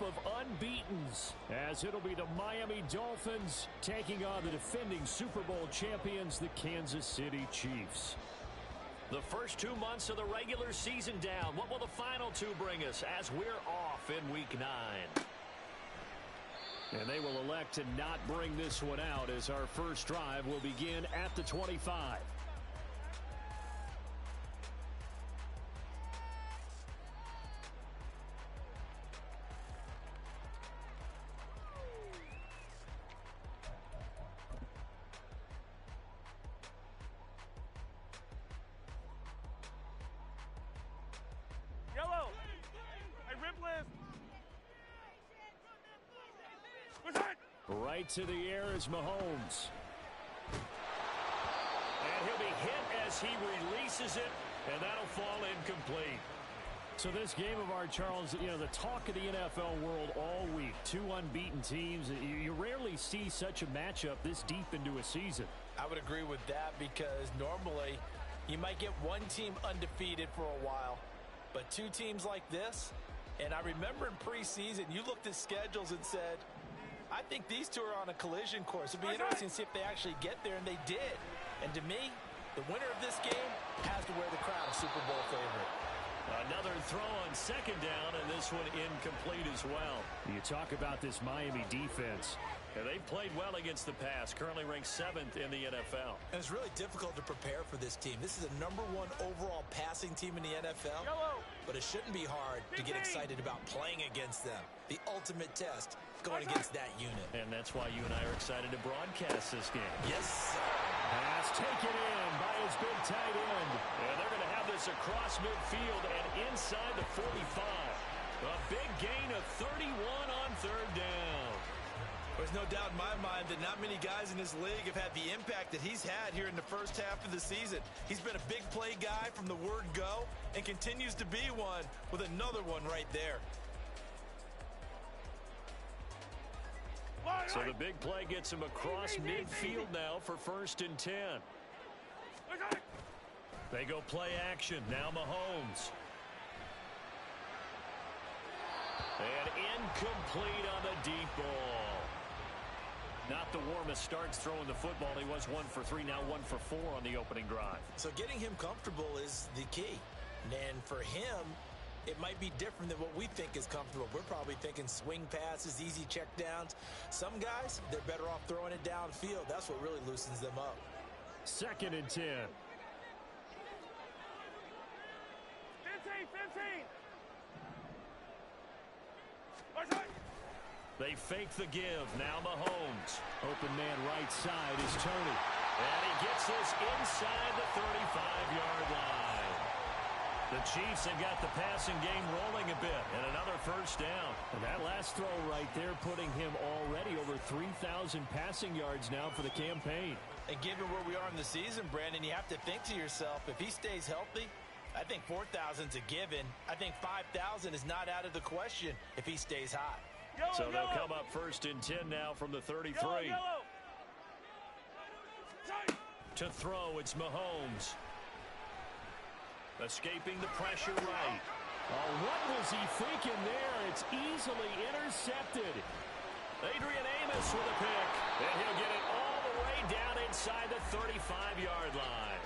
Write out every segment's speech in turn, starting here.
of unbeatens, as it'll be the Miami Dolphins taking on the defending Super Bowl champions, the Kansas City Chiefs. The first 2 months of the regular season down. What will the final two bring us as we're off in Week 9? And they will elect to not bring this one out, as our first drive will begin at the 25. Yellow. Hey, rip list. Right to the air is Mahomes. And he'll be hit as he releases it, and that'll fall incomplete. So this game of ours, Charles, you know, the talk of the NFL world all week. Two unbeaten teams. You rarely see such a matchup this deep into a season. I would agree with that, because normally you might get one team undefeated for a while, but two teams like this, and I remember in preseason you looked at schedules and said, I think these two are on a collision course. It'd be interesting to see if they actually get there, and they did. And to me, the winner of this game has to wear the crown of Super Bowl favorite. Another throw on second down, and this one incomplete as well. You talk about this Miami defense. And they've played well against the pass, currently ranked 7th in the NFL. And it's really difficult to prepare for this team. This is a #1 overall passing team in the NFL. Yellow. But it shouldn't be hard to get excited about playing against them. The ultimate test going against that unit. And that's why you and I are excited to broadcast this game. Yes, sir. Pass taken in by his big tight end. And they're going to have this across midfield and inside the 45. A big gain of 31 on third down. There's no doubt in my mind that not many guys in this league have had the impact that he's had here in the first half of the season. He's been a big play guy from the word go and continues to be one with another one right there. So the big play gets him across midfield now for 1st and 10. They go play action. Now Mahomes. And incomplete on the deep ball. Not the warmest starts throwing the football. He was 1 for 3, now 1 for 4 on the opening drive. So getting him comfortable is the key. And for him, it might be different than what we think is comfortable. We're probably thinking swing passes, easy checkdowns. Some guys, they're better off throwing it downfield. That's what really loosens them up. 2nd and 10. 15. They fake the give. Now Mahomes. Open man right side is Tony. And he gets this inside the 35-yard line. The Chiefs have got the passing game rolling a bit, and another first down. And that last throw right there putting him already over 3,000 passing yards now for the campaign. And given where we are in the season, Brandon, you have to think to yourself, if he stays healthy, I think 4,000's a given. I think 5,000 is not out of the question if he stays hot. So they'll come up 1st and 10 now from the 33. To throw, it's Mahomes. Escaping the pressure right. Oh, what was he thinking there? It's easily intercepted. Adrian Amos with a pick. And he'll get it all the way down inside the 35-yard line.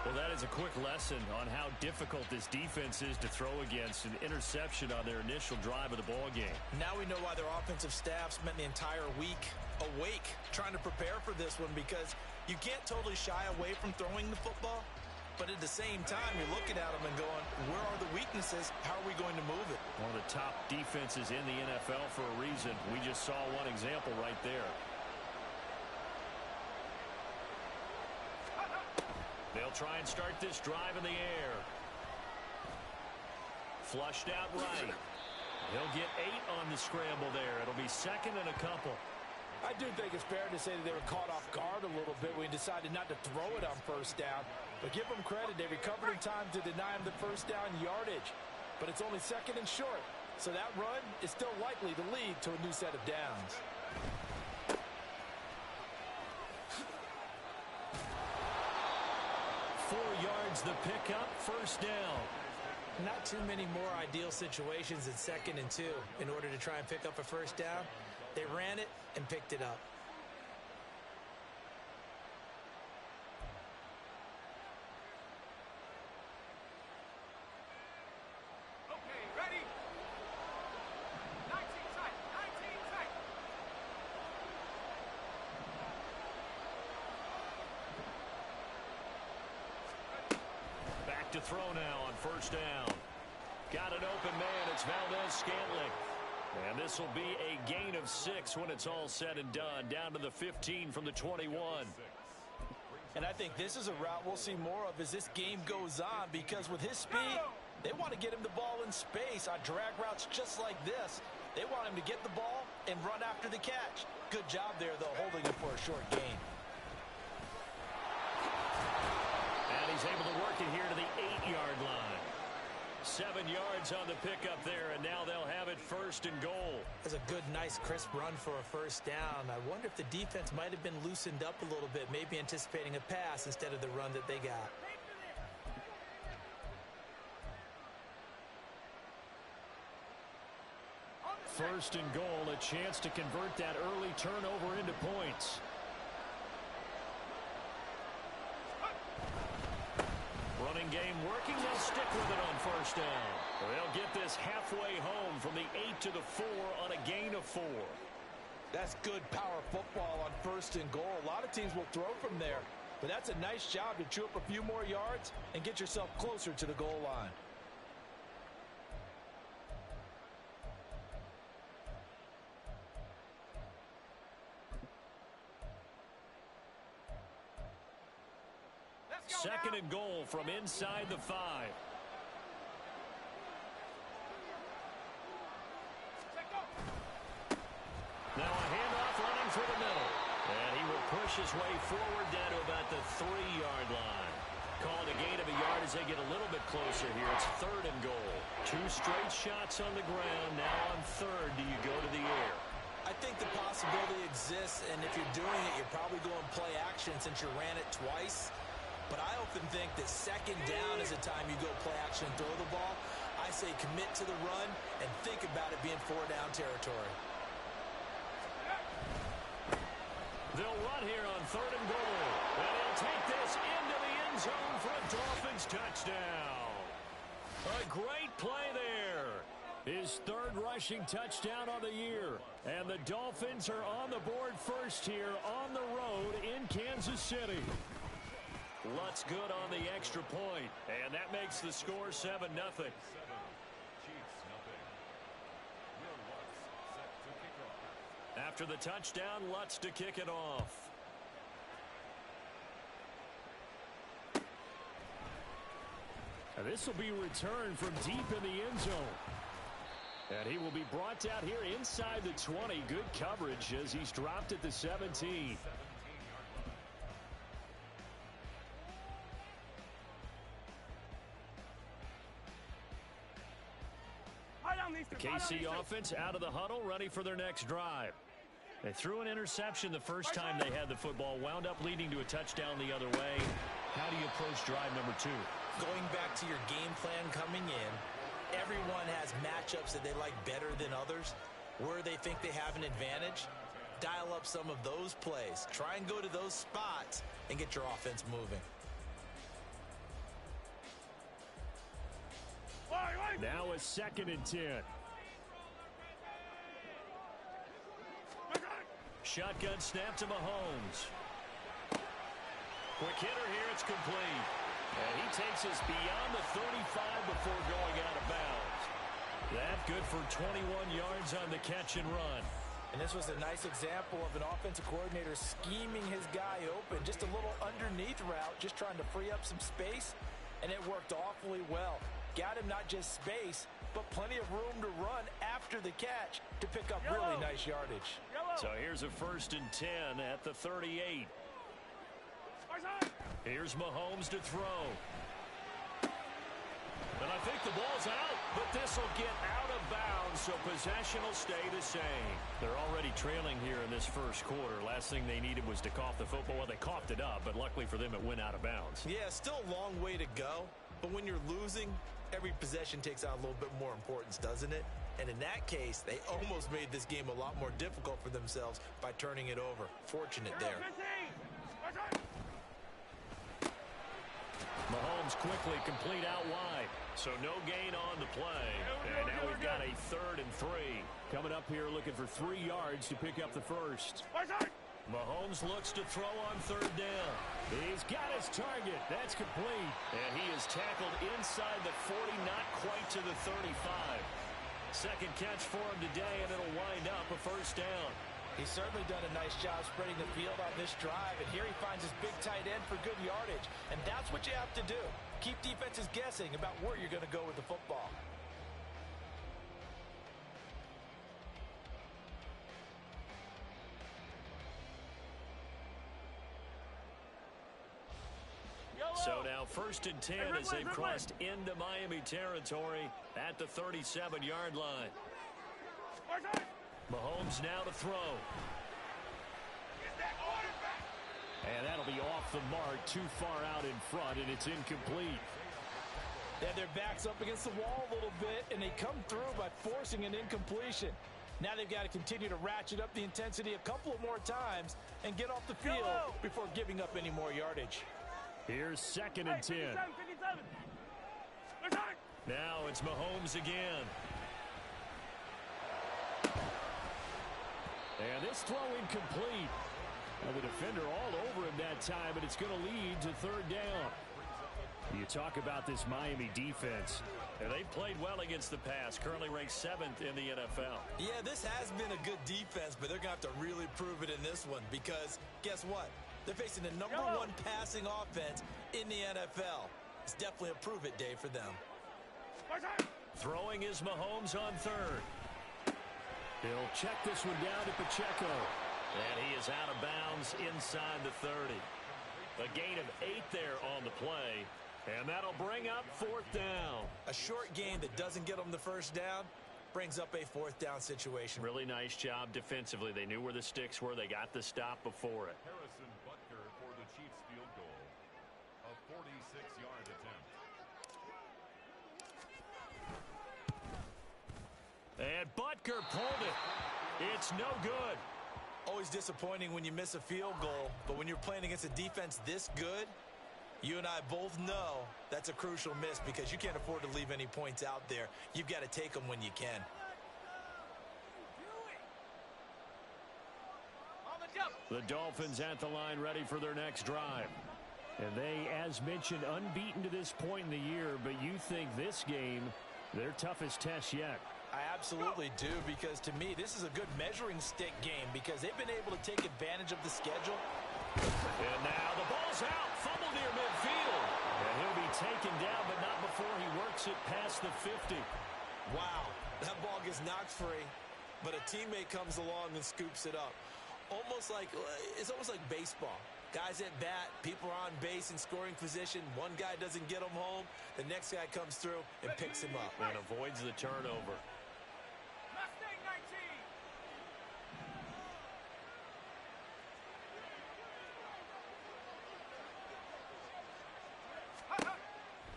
Well, that is a quick lesson on how difficult this defense is to throw against. An interception on their initial drive of the ball game. Now we know why their offensive staff spent the entire week awake trying to prepare for this one, because you can't totally shy away from throwing the football. But at the same time, you're looking at them and going, where are the weaknesses? How are we going to move it? One of the top defenses in the NFL for a reason. We just saw one example right there. They'll try and start this drive in the air. Flushed out right. He'll get 8 on the scramble there. It'll be 2nd and a couple. I do think it's fair to say that they were caught off guard a little bit when he decided not to throw it on first down. But give them credit. They recovered in time to deny him the first down yardage. But it's only 2nd and short. So that run is still likely to lead to a new set of downs. 4 yards the pickup, 1st down. Not too many more ideal situations in 2nd and 2 in order to try and pick up a first down. They ran it and picked it up. Okay, ready? 19 tight, 19 tight. Back to throw now on first down. Got an open man. It's Valdez-Scantling. And this will be a gain of 6 when it's all said and done. Down to the 15 from the 21. And I think this is a route we'll see more of as this game goes on, because with his speed, they want to get him the ball in space on drag routes just like this. They want him to get the ball and run after the catch. Good job there, though, holding him for a short gain. And he's able to work it here to the 8-yard line. 7 yards on the pickup there, and now they'll have it 1st and goal. That's a good, nice, crisp run for a first down. I wonder if the defense might have been loosened up a little bit, maybe anticipating a pass instead of the run that they got. First and goal, a chance to convert that early turnover into points. Running game working. They'll stick with it on first down. They'll get this halfway home from the 8 to the 4 on a gain of 4. That's good power football on 1st and goal. A lot of teams will throw from there, but that's a nice job to chew up a few more yards and get yourself closer to the goal line. Second and goal from inside the 5. Now a handoff running for the middle. And he will push his way forward down to about the 3-yard line. Called a gain of a yard as they get a little bit closer here. It's 3rd and goal. 2 straight shots on the ground. Now on 3rd, do you go to the air? I think the possibility exists, and if you're doing it, you're probably going play action since you ran it twice. But I often think that 2nd down is the time you go play action and throw the ball. I say commit to the run and think about it being 4-down territory. They'll run here on 3rd and goal. And he'll take this into the end zone for a Dolphins touchdown. A great play there. His 3rd rushing touchdown on the year. And the Dolphins are on the board first here on the road in Kansas City. Lutz good on the extra point, and that makes the score 7-0. After the touchdown, Lutz to kick it off. And this will be returned from deep in the end zone. And he will be brought down here inside the 20. Good coverage as he's dropped at the 17. KC offense out of the huddle, ready for their next drive. They threw an interception the first time they had the football, wound up leading to a touchdown the other way. How do you approach drive number 2? Going back to your game plan coming in, everyone has matchups that they like better than others. Where they think they have an advantage, dial up some of those plays. Try and go to those spots and get your offense moving. Now a 2nd and 10. Shotgun snap to Mahomes. Quick hitter here, it's complete. And he takes us beyond the 35 before going out of bounds. That good for 21 yards on the catch and run. And this was a nice example of an offensive coordinator scheming his guy open. Just a little underneath route, just trying to free up some space, and it worked awfully well. Got him not just space, but plenty of room to run after the catch to pick up really nice yardage. So here's a 1st and 10 at the 38. Here's Mahomes to throw. And I think the ball's out, but this will get out of bounds, so possession will stay the same. They're already trailing here in this first quarter. Last thing they needed was to cough the football. Well, they coughed it up, but luckily for them, it went out of bounds. Yeah, still a long way to go, but when you're losing every possession takes on a little bit more importance, doesn't it? And in that case, they almost made this game a lot more difficult for themselves by turning it over. Fortunate there. Mahomes quickly complete out wide. So no gain on the play. And now we've got a 3rd and 3. Coming up here looking for 3 yards to pick up the first. Mahomes looks to throw on 3rd down. He's got his target. That's complete. And he is tackled inside the 40, not quite to the 35. Second catch for him today, and it'll wind up a 1st down. He's certainly done a nice job spreading the field on this drive, and here he finds his big tight end for good yardage. And that's what you have to do. Keep defenses guessing about where you're going to go with the football. So now 1st and 10 as they've crossed into Miami territory at the 37-yard line. Mahomes now to throw. And that'll be off the mark, too far out in front, and it's incomplete. Yeah, their back's up against the wall a little bit, and they come through by forcing an incompletion. Now they've got to continue to ratchet up the intensity a couple of more times and get off the field before giving up any more yardage. Here's 2nd and 10. Now it's Mahomes again. And this throw incomplete. Well, the defender all over him that time, and it's going to lead to 3rd down. You talk about this Miami defense. And they've played well against the pass, currently ranked 7th in the NFL. Yeah, this has been a good defense, but they're going to have to really prove it in this one because guess what? They're facing the number 1 passing offense in the NFL. It's definitely a prove-it day for them. Throwing is Mahomes on 3rd. He'll check this one down to Pacheco. And he is out of bounds inside the 30. A gain of 8 there on the play. And that'll bring up 4th down. A short gain that doesn't get them the 1st down brings up a 4th down situation. Really nice job defensively. They knew where the sticks were. They got the stop before it. Harrison Butker for the Chiefs field goal. A 46-yard attempt. And Butker pulled it. It's no good. Always disappointing when you miss a field goal, but when you're playing against a defense this good, you and I both know that's a crucial miss because you can't afford to leave any points out there. You've got to take them when you can. The Dolphins at the line ready for their next drive. And they, as mentioned, unbeaten to this point in the year, but you think this game, their toughest test yet. I absolutely do, because to me, this is a good measuring stick game because they've been able to take advantage of the schedule. And now the ball's out. Fumble near midfield. And he'll be taken down, but not before he works it past the 50. Wow, that ball gets knocked free, but a teammate comes along and scoops it up. It's almost like baseball. Guys at bat, people are on base in scoring position. One guy doesn't get him home. The next guy comes through and picks him up. And avoids the turnover. Mustang 19.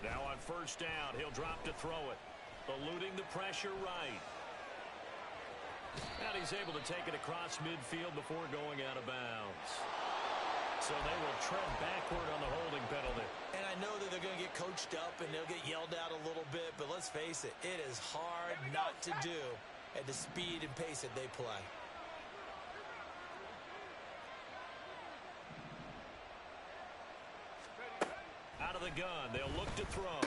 Now on 1st down, he'll drop to throw it. Eluding the pressure right. And he's able to take it across midfield before going out of bounds. So they will tread backward on the holding penalty. And I know that they're going to get coached up and they'll get yelled at a little bit, but let's face it, it is hard not to do at the speed and pace that they play. Out of the gun, they'll look to throw.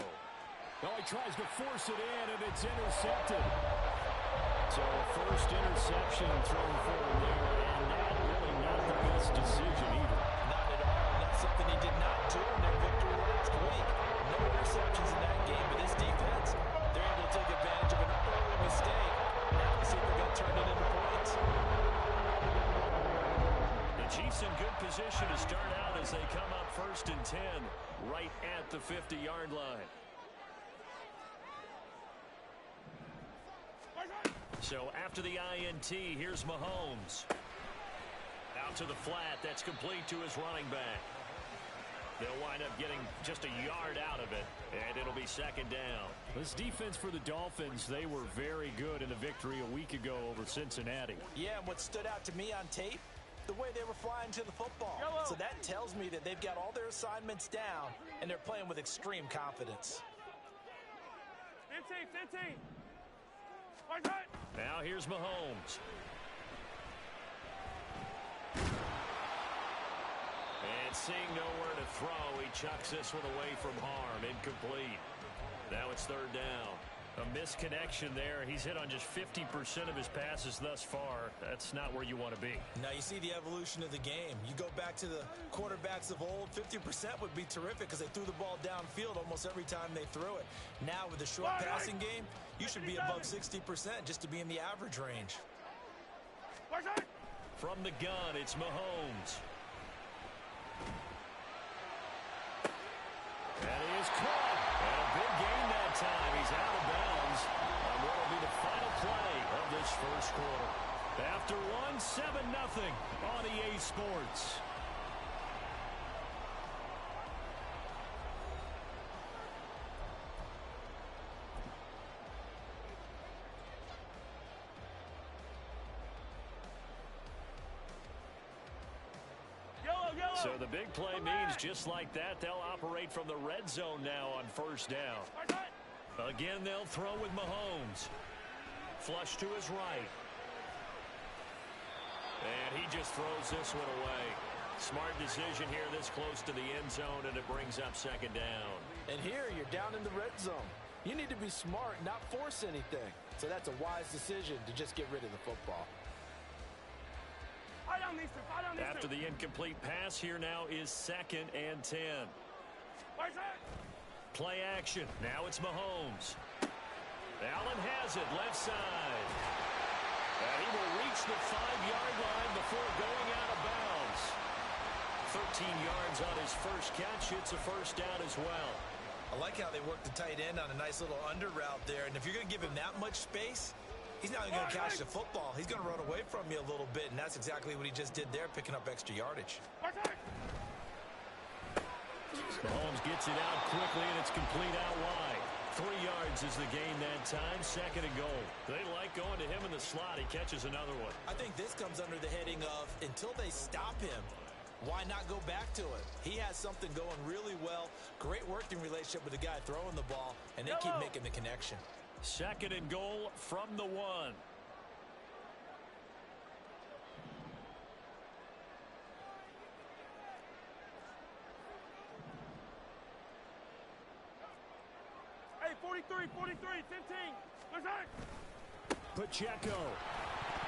Well, he tries to force it in, and it's intercepted. So first interception thrown for him there, and that really not the best decision either. Not at all, and that's something he did not do in their victory last week. No interceptions in that game, but this defense, they're able to take advantage of an early mistake. Now let's see if they're going to turn it into points. The Chiefs in good position to start out as they come up 1st and 10, right at the 50-yard line. So after the INT, here's Mahomes. Out to the flat. That's complete to his running back. They'll wind up getting just a yard out of it, and it'll be second down. This defense for the Dolphins, they were very good in the victory a week ago over Cincinnati. Yeah, and what stood out to me on tape, the way they were flying to the football. Yellow. So that tells me that they've got all their assignments down, and they're playing with extreme confidence. 15. Watch it. Now here's Mahomes. And seeing nowhere to throw, he chucks this one away from harm. Incomplete. Now it's third down. A misconnection there. He's hit on just 50% of his passes thus far. That's not where you want to be. Now you see the evolution of the game. You go back to the quarterbacks of old, 50% would be terrific because they threw the ball downfield almost every time they threw it. Now with the short passing game, you should be above 60% just to be in the average range. Watch it. From the gun, it's Mahomes. And he is caught. And a big gain that time. He's out of bounds on what will be the final play of this first quarter. After one, 7-0 on EA Sports. So the big play means just like that, they'll operate from the red zone now on first down. Again, they'll throw with Mahomes. Flush to his right. And he just throws this one away. Smart decision here this close to the end zone, and it brings up second down. And here you're down in the red zone. You need to be smart, not force anything. So that's a wise decision to just get rid of the football. After the incomplete pass, here now is 2nd and 10. Play action. Now it's Mahomes. Allen has it, left side. And he will reach the 5-yard line before going out of bounds. 13 yards on his first catch. It's a first down as well. I like how they work the tight end on a nice little under route there. And if you're going to give him that much space, he's not going to catch the football. He's going to run away from you a little bit, and that's exactly what he just did there, picking up extra yardage. Mahomes gets it out quickly, and it's complete out wide. 3 yards is the gain that time, 2nd and goal. They like going to him in the slot. He catches another one. I think this comes under the heading of until they stop him, why not go back to it? He has something going really well, great working relationship with the guy throwing the ball, and they keep making the connection. 2nd and goal from the 1. Hey, 43, 15. What's that? Pacheco.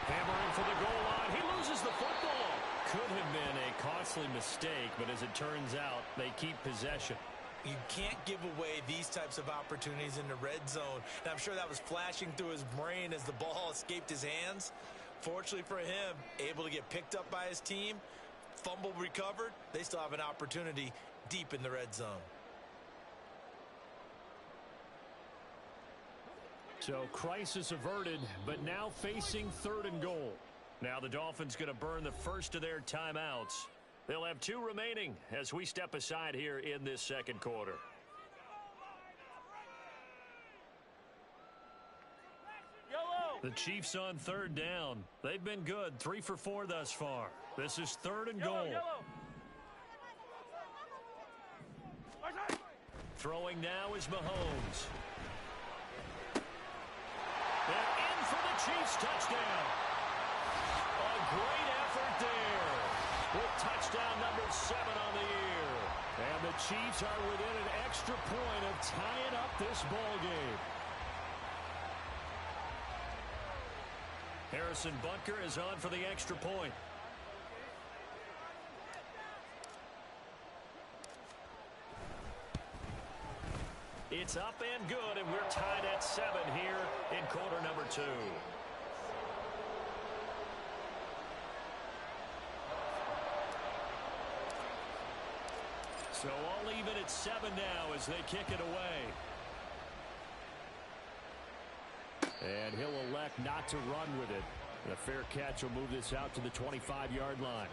Hammering for the goal line. He loses the football. Could have been a costly mistake, but as it turns out, they keep possession. You can't give away these types of opportunities in the red zone. And I'm sure that was flashing through his brain as the ball escaped his hands. Fortunately for him, able to get picked up by his team, fumble recovered. They still have an opportunity deep in the red zone. So crisis averted, but now facing 3rd and goal. Now the Dolphins going to burn the first of their timeouts. They'll have 2 remaining as we step aside here in this second quarter. The Chiefs on 3rd down. They've been good, 3 for 4 thus far. This is 3rd and goal. Throwing now is Mahomes. And in for the Chiefs touchdown. A great effort there. With touchdown number 7 on the year. And the Chiefs are within an extra point of tying up this ball game. Harrison Butker is on for the extra point. It's up and good, and we're tied at 7 here in quarter number 2. So all even at 7 now as they kick it away. And he'll elect not to run with it. And a fair catch will move this out to the 25-yard line.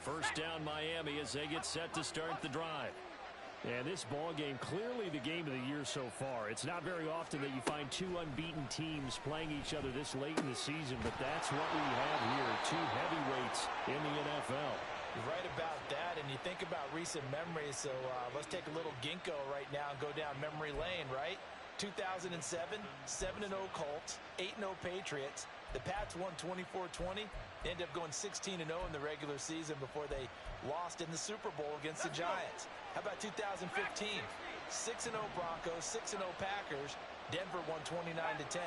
First down Miami as they get set to start the drive. And this ball game, clearly the game of the year so far. It's not very often that you find two unbeaten teams playing each other this late in the season, but that's what we have here, two heavyweights in the NFL. You're right about that, and you think about recent memories, so let's take a little ginkgo right now and go down memory lane, right? 2007, 7-0 Colts, 8-0 Patriots. The Pats won 24-20. They ended up going 16-0 in the regular season before they lost in the Super Bowl against the Giants. How about 2015? 6-0 Broncos, 6-0 Packers. Denver won 29-10.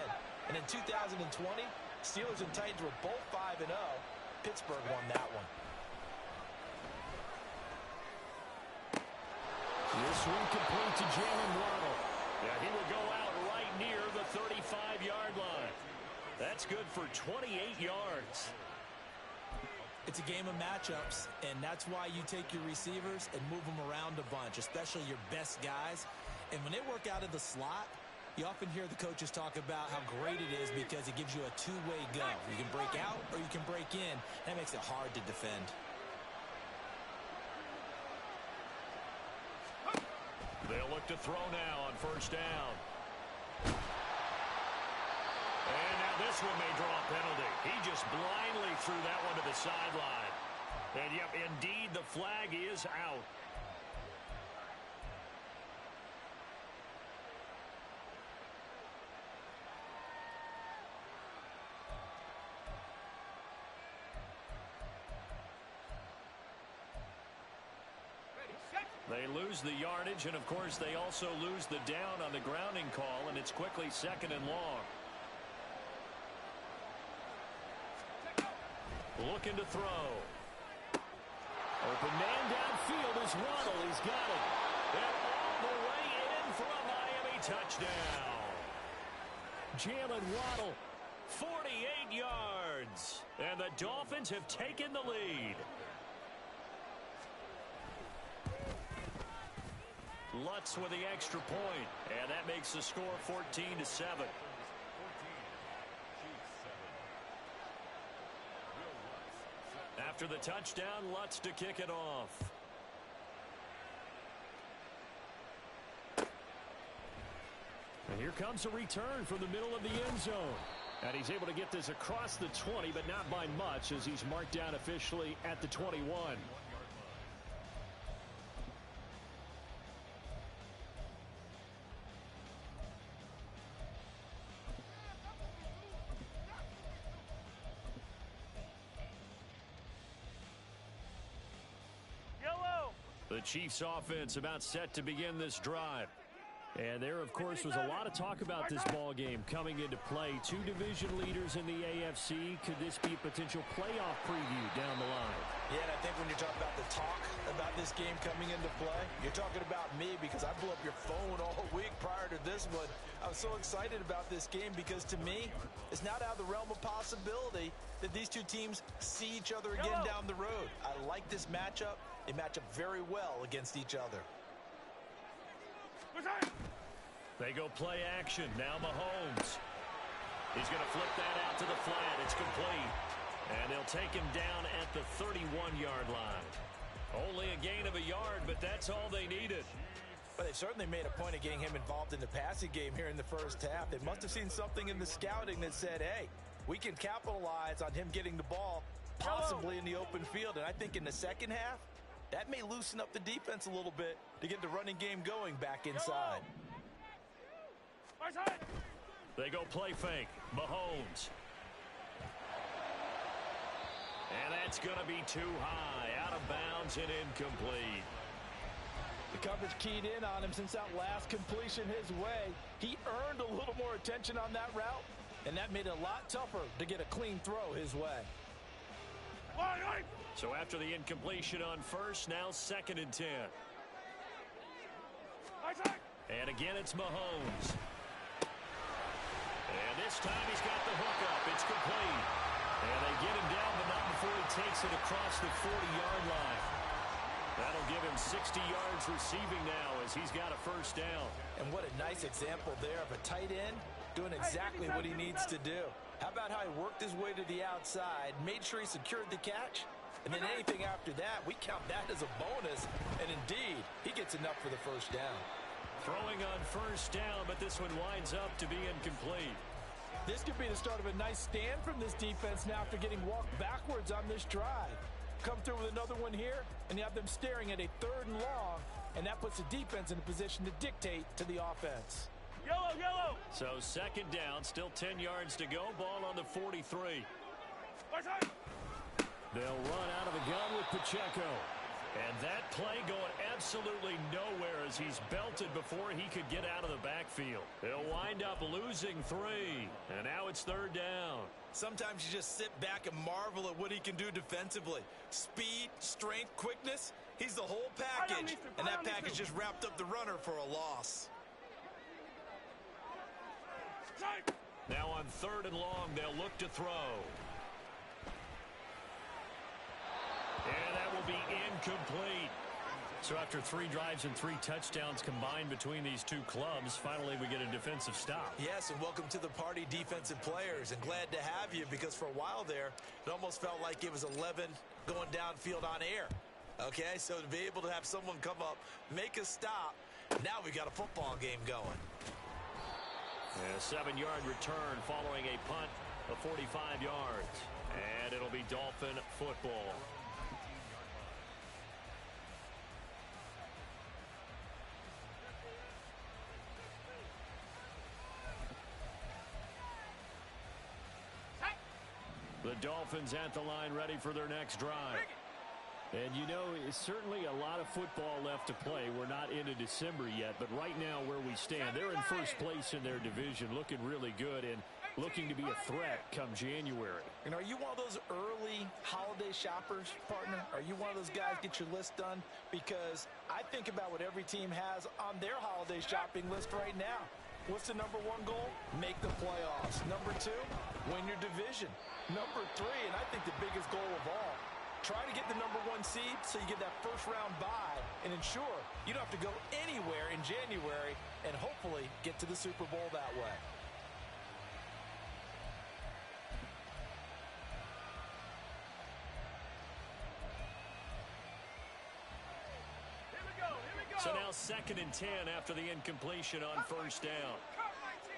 And in 2020, Steelers and Titans were both 5-0. Pittsburgh won that one. This one complete to Jalen Waddle. Yeah, he will go out right near the 35-yard line. That's good for 28 yards. It's a game of matchups, and that's why you take your receivers and move them around a bunch, especially your best guys. And when they work out of the slot, you often hear the coaches talk about how great it is because it gives you a two-way go. You can break out or you can break in. That makes it hard to defend. They'll look to throw now on first down. And now this one may draw a penalty. He just blindly threw that one to the sideline. And, yep, indeed, the flag is out. They lose the yardage, and, of course, they also lose the down on the grounding call, and it's quickly 2nd and long. Looking to throw. Open man downfield is Waddle. He's got it. And all the way in for a Miami touchdown. Jalen Waddle. 48 yards. And the Dolphins have taken the lead. Lutz with the extra point, and that makes the score 14-7. After the touchdown, Lutz to kick it off. And here comes a return from the middle of the end zone. And he's able to get this across the 20, but not by much, as he's marked down officially at the 21. The Chiefs offense about set to begin this drive. And there, of course, was a lot of talk about this ball game coming into play. Two division leaders in the AFC. Could this be a potential playoff preview down the line? Yeah, and I think when you're talking about the talk about this game coming into play, you're talking about me because I blew up your phone all week prior to this one. I was so excited about this game because to me, it's not out of the realm of possibility that these two teams see each other again down the road. I like this matchup. They match up very well against each other. They go play action. Now Mahomes. He's going to flip that out to the flat. It's complete. And they'll take him down at the 31-yard line. Only a gain of a yard, but that's all they needed. But they certainly made a point of getting him involved in the passing game here in the first half. They must have seen something in the scouting that said, hey, we can capitalize on him getting the ball possibly in the open field. And I think in the second half, that may loosen up the defense a little bit to get the running game going back inside. They go play fake. Mahomes. And that's going to be too high. Out of bounds and incomplete. The coverage keyed in on him since that last completion his way. He earned a little more attention on that route, and that made it a lot tougher to get a clean throw his way. So after the incompletion on first, now 2nd and 10. And again, it's Mahomes. And this time he's got the hook up. It's complete. And they get him down, but not before he takes it across the 40-yard line. That'll give him 60 yards receiving now as he's got a first down. And what a nice example there of a tight end doing exactly what he needs to do. How about how he worked his way to the outside, made sure he secured the catch, and then anything after that, we count that as a bonus. And indeed, he gets enough for the first down. Throwing on first down, but this one winds up to be incomplete. This could be the start of a nice stand from this defense now after getting walked backwards on this drive. Come through with another one here, and you have them staring at a 3rd and long, and that puts the defense in a position to dictate to the offense. Yellow, yellow. So second down, still 10 yards to go. Ball on the 43. Right side. They'll run out of the gun with Pacheco. And that play going absolutely nowhere as he's belted before he could get out of the backfield. They'll wind up losing 3. And now it's 3rd down. Sometimes you just sit back and marvel at what he can do defensively. Speed, strength, quickness. He's the whole package. And that package just wrapped up the runner for a loss. Now on 3rd and long, they'll look to throw. And that will be incomplete. So after 3 drives and 3 touchdowns combined between these two clubs, finally we get a defensive stop. Yes, and welcome to the party, defensive players. And glad to have you, because for a while there, it almost felt like it was 11 going downfield on air. Okay, so to be able to have someone come up, make a stop, now we got a football game going. And a 7-yard return following a punt of 45 yards. And it'll be Dolphin football. The Dolphins at the line, ready for their next drive. And you know, it's certainly a lot of football left to play. We're not into December yet, but right now where we stand, they're in first place in their division, looking really good and looking to be a threat come January. And are you one of those early holiday shoppers, partner? Are you one of those guys get your list done? Because I think about what every team has on their holiday shopping list right now. What's the number 1 goal? Make the playoffs. Number 2, win your division. Number 3, and I think the biggest goal of all, try to get the number 1 seed so you get that first round bye and ensure you don't have to go anywhere in January and hopefully get to the Super Bowl that way. Here we go, here we go. So now 2nd and 10 after the incompletion on first down. Cut my team.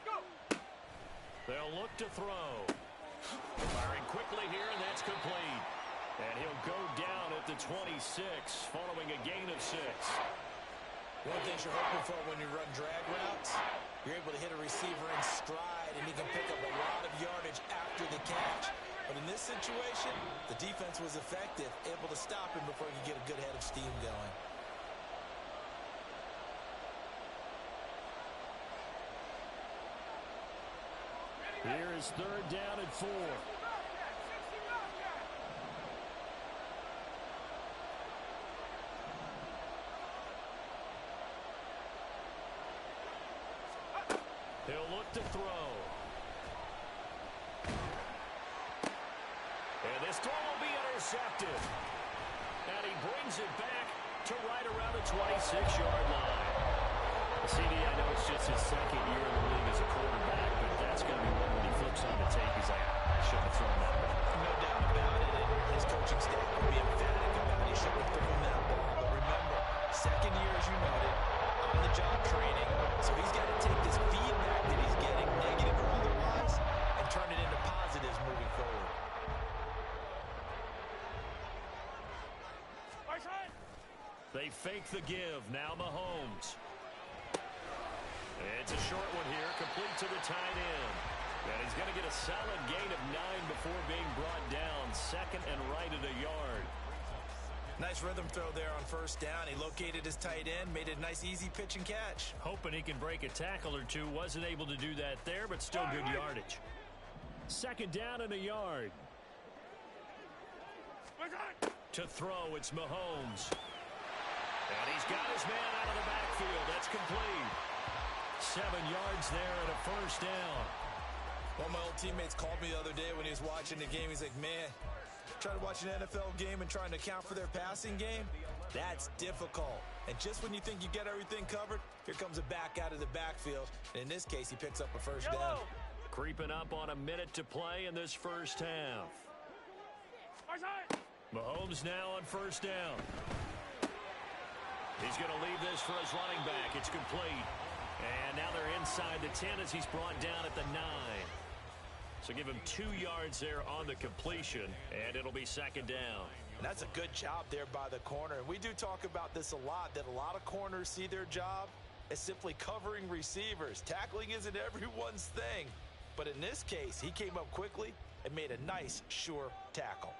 Go. They'll look to throw. Firing quickly here, and that's complete. And he'll go down at the 26, following a gain of 6. One of the things you're hoping for when you run drag routes, you're able to hit a receiver in stride, and he can pick up a lot of yardage after the catch. But in this situation, the defense was effective, able to stop him before he could get a good head of steam going. Here is 3rd down and 4. He'll look to throw. And this throw will be intercepted. And he brings it back to right around the 26-yard line. CD, I know it's just his 2nd year in the league as a quarterback, but that's going to be one when he flips on the tape. He's like, I shouldn't have thrown that ball. No doubt about it, and his coaching staff will be emphatic about he shouldn't have thrown that ball. But remember, 2nd year, as you noted, on-the-job training, so he's got to take this feedback that he's getting, negative or otherwise, and turn it into positives moving forward. Right side. They fake the give. Now Mahomes. It's a short one here, complete to the tight end. And he's going to get a solid gain of 9 before being brought down. 2nd and right at a yard. Nice rhythm throw there on first down. He located his tight end, made a nice easy pitch and catch. Hoping he can break a tackle or two. Wasn't able to do that there, but still good yardage. 2nd down and a yard. Right side. To throw, it's Mahomes. And he's got his man out of the backfield. That's complete. 7 yards there and a first down. One of my old teammates called me the other day when he was watching the game. He's like, man, trying to watch an NFL game and trying to account for their passing game. That's difficult. And just when you think you get everything covered, here comes a back out of the backfield. And in this case, he picks up a first down. Creeping up on a minute to play in this first half. Mahomes now on first down. He's going to leave this for his running back. It's complete. And now they're inside the 10 as he's brought down at the 9. So give him 2 yards there on the completion, and it'll be second down. And that's a good job there by the corner. And we do talk about this a lot, that a lot of corners see their job as simply covering receivers. Tackling isn't everyone's thing. But in this case, he came up quickly and made a nice, sure tackle.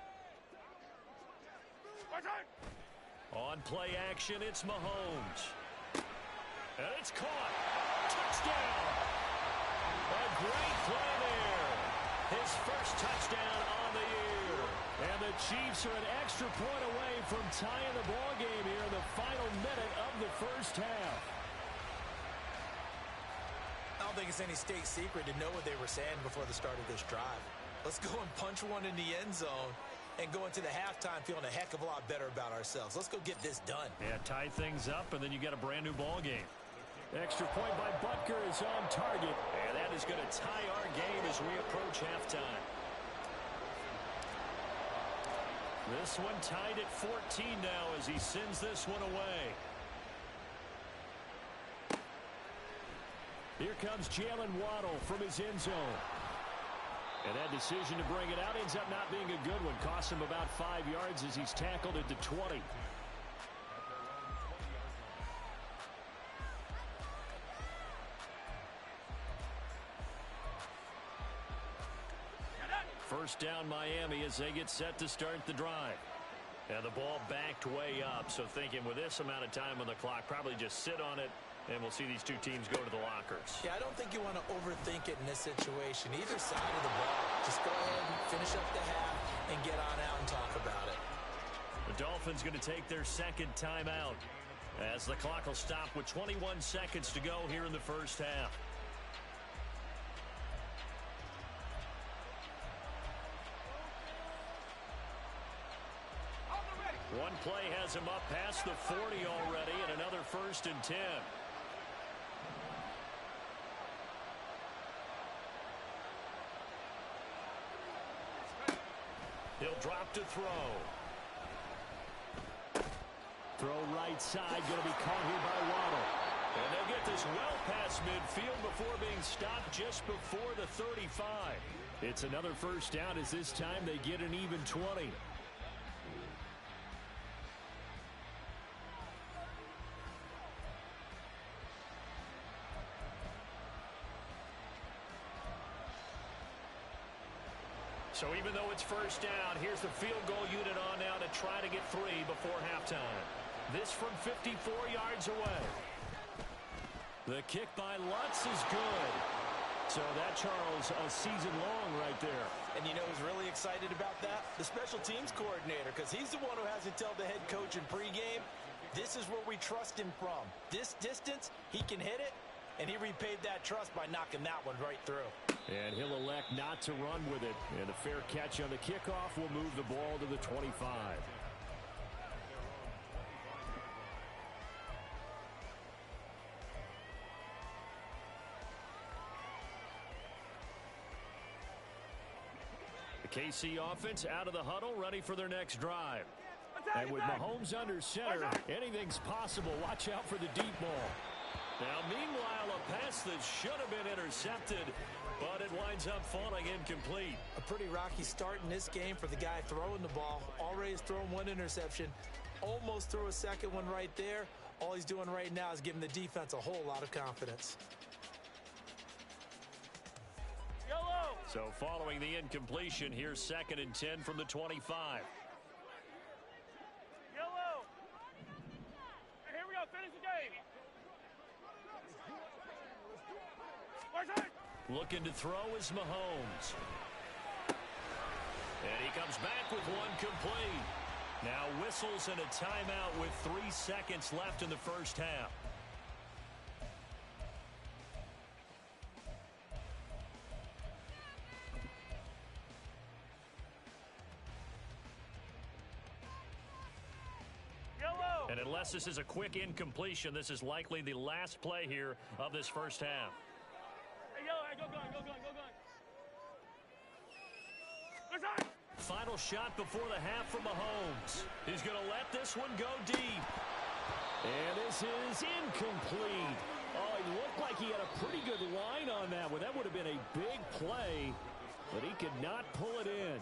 On play action, it's Mahomes. And it's caught. Touchdown. A great play there. His first touchdown on the year. And the Chiefs are an extra point away from tying the ball game here in the final minute of the first half. I don't think it's any state secret to know what they were saying before the start of this drive. Let's go and punch one in the end zone and go into the halftime feeling a heck of a lot better about ourselves. Let's go get this done. Yeah, tie things up, and then you get a brand new ball game. Extra point by Butker is on target, and that is going to tie our game as we approach halftime. This one tied at 14 now as he sends this one away. Here comes Jalen Waddle from his end zone. And that decision to bring it out ends up not being a good one. Costs him about 5 yards as he's tackled at the 20. First down Miami as they get set to start the drive. And the ball backed way up. So thinking with this amount of time on the clock, probably just sit on it. And we'll see these two teams go to the lockers. Yeah, I don't think you want to overthink it in this situation. Either side of the ball. Just go ahead and finish up the half and get on out and talk about it. The Dolphins going to take their second timeout as the clock will stop with 21 seconds to go here in the first half. One play has him up past the 40 already, and another 1st and 10. He'll drop to throw. Throw right side, going to be caught here by Waddle. And they'll get this well past midfield before being stopped just before the 35. It's another first down as this time they get an even 20. So even though it's first down, here's the field goal unit on now to try to get 3 before halftime. This from 54 yards away. The kick by Lutz is good. So that, Charles, a season long right there. And you know who's really excited about that? The special teams coordinator, because he's the one who has to tell the head coach in pregame, this is where we trust him from. This distance, he can hit it, and he repaid that trust by knocking that one right through. And he'll elect not to run with it. And a fair catch on the kickoff will move the ball to the 25. The KC offense out of the huddle, ready for their next drive. And with Mahomes under center, anything's possible. Watch out for the deep ball. Now, meanwhile, a pass that should have been intercepted, but it winds up falling incomplete. A pretty rocky start in this game for the guy throwing the ball. Already has thrown one interception. Almost threw a second one right there. All he's doing right now is giving the defense a whole lot of confidence. Yellow. So following the incompletion, here's 2nd and 10 from the 25. Yellow. And here we go. Finish the game. Looking to throw is Mahomes. And he comes back with one complete. Now whistles and a timeout with 3 seconds left in the first half. unless this is a quick incompletion, this is likely the last play here of this first half. Hey, yo, hey, go gun, go gun, go gun. Good time. Final shot before the half from Mahomes. He's going to let this one go deep. And this is incomplete. Oh, he looked like he had a pretty good line on that one. That would have been a big play, but he could not pull it in.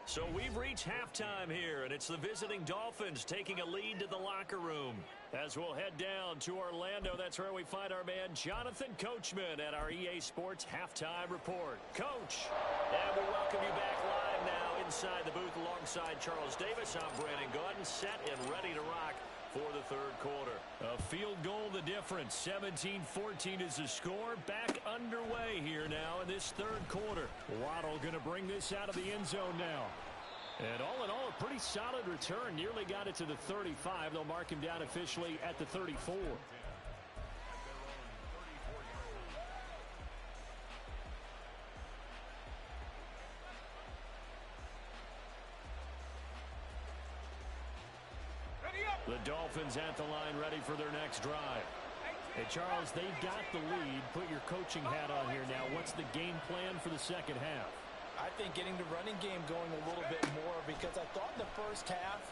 So we've reached halftime here, and it's the visiting Dolphins taking a lead to the locker room. As we'll head down to Orlando, that's where we find our man Jonathan Coachman at our EA Sports Halftime Report. Coach, and we welcome you back live now inside the booth alongside Charles Davis. I'm Brandon Gaudin, set and ready to rock for the third quarter. A field goal the difference. 17-14 is the score. Back underway here now in this third quarter. Waddle going to bring this out of the end zone now. And all in all, a pretty solid return. Nearly got it to the 35. They'll mark him down officially at the 34. The Dolphins at the line, ready for their next drive. Hey, Charles, they've got the lead. Put your coaching hat on here now. What's the game plan for the second half? I think getting the running game going a little bit more, because I thought in the first half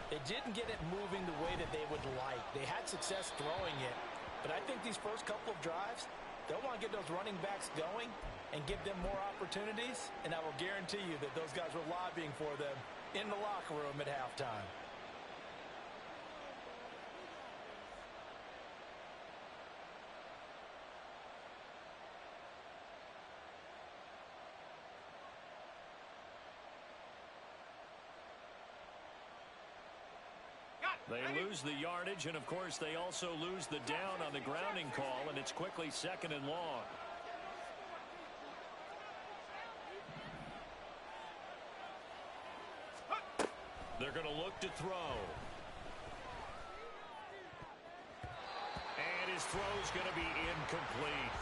they didn't get it moving the way that they would like. They had success throwing it, but I think these first couple of drives, they'll want to get those running backs going and give them more opportunities, and I will guarantee you that those guys were lobbying for them in the locker room at halftime. They lose the yardage, and of course they also lose the down on the grounding call, and it's quickly second and long. They're going to look to throw. And his throw's going to be incomplete.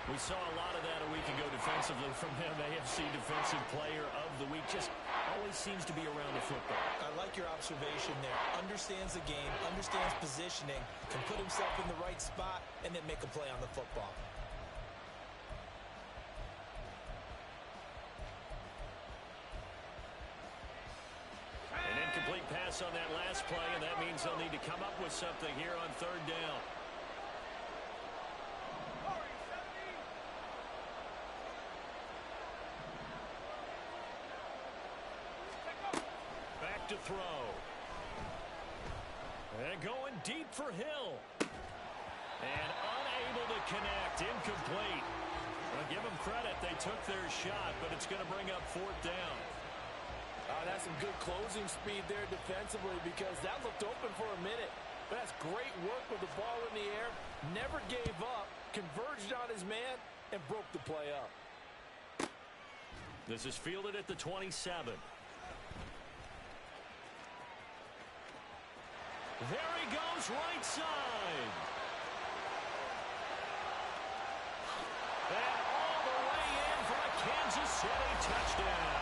We saw a lot of that a week ago defensively from him. AFC Defensive Player of the Week. Just always seems to be around the football. I like your observation there. Understands the game, understands positioning, can put himself in the right spot, and then make a play on the football. An incomplete pass on that last play, and that means they'll need to come up with something here on third down. To throw. And going deep for Hill. And unable to connect. Incomplete. Well, give them credit. They took their shot, but it's going to bring up fourth down. That's some good closing speed there defensively, because that looked open for a minute. But that's great work with the ball in the air. Never gave up. Converged on his man and broke the play up. This is fielded at the 27. There he goes, right side. And all the way in for a Kansas City touchdown.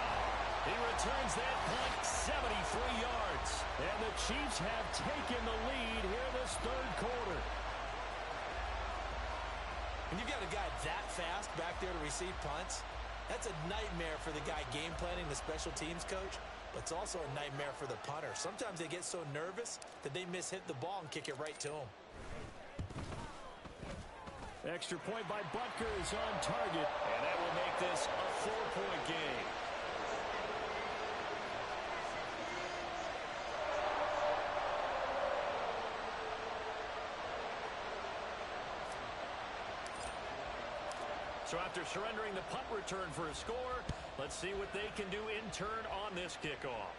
He returns that punt 73 yards. And the Chiefs have taken the lead here this third quarter. When you've got a guy that fast back there to receive punts, that's a nightmare for the guy game planning, the special teams coach. But it's also a nightmare for the punter. Sometimes they get so nervous that they miss-hit the ball and kick it right to him. Extra point by Butker is on target. And that will make this a 4-point game. So after surrendering the punt return for a score, let's see what they can do in turn on this kickoff.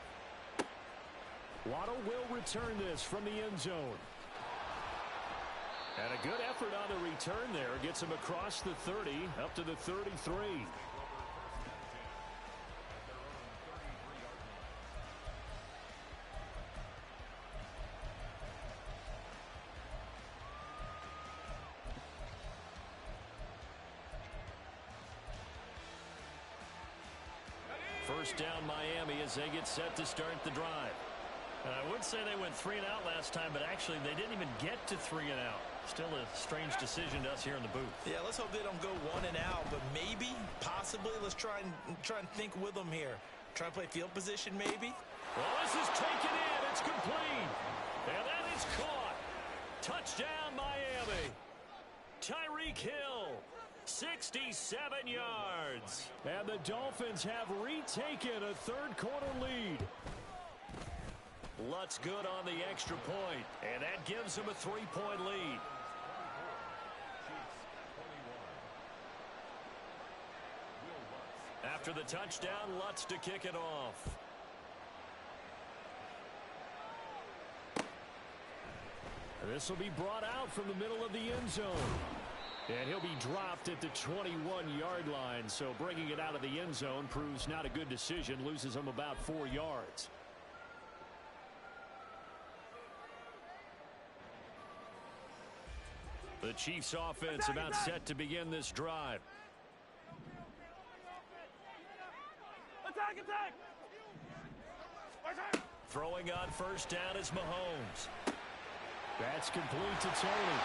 Waddle will return this from the end zone. And a good effort on the return there. Gets him across the 30, up to the 33. First down Miami as they get set to start the drive. I would say they went 3 and out last time, but actually they didn't even get to 3 and out. Still a strange decision to us here in the booth. Yeah, let's hope they don't go 1 and out, but maybe, possibly, let's try and think with them here. Try and play field position, maybe. Well, this is taken in. It's complete. And that is caught. Touchdown, Miami. Tyreek Hill, 67 yards. And the Dolphins have retaken a third-quarter lead. Lutz good on the extra point, and that gives them a 3-point lead. After the touchdown, Lutz to kick it off. This will be brought out from the middle of the end zone. And he'll be dropped at the 21-yard line. So bringing it out of the end zone proves not a good decision. Loses him about 4 yards. The Chiefs offense about set to begin this drive. Attack, attack! Throwing on first down is Mahomes. That's complete to Tony.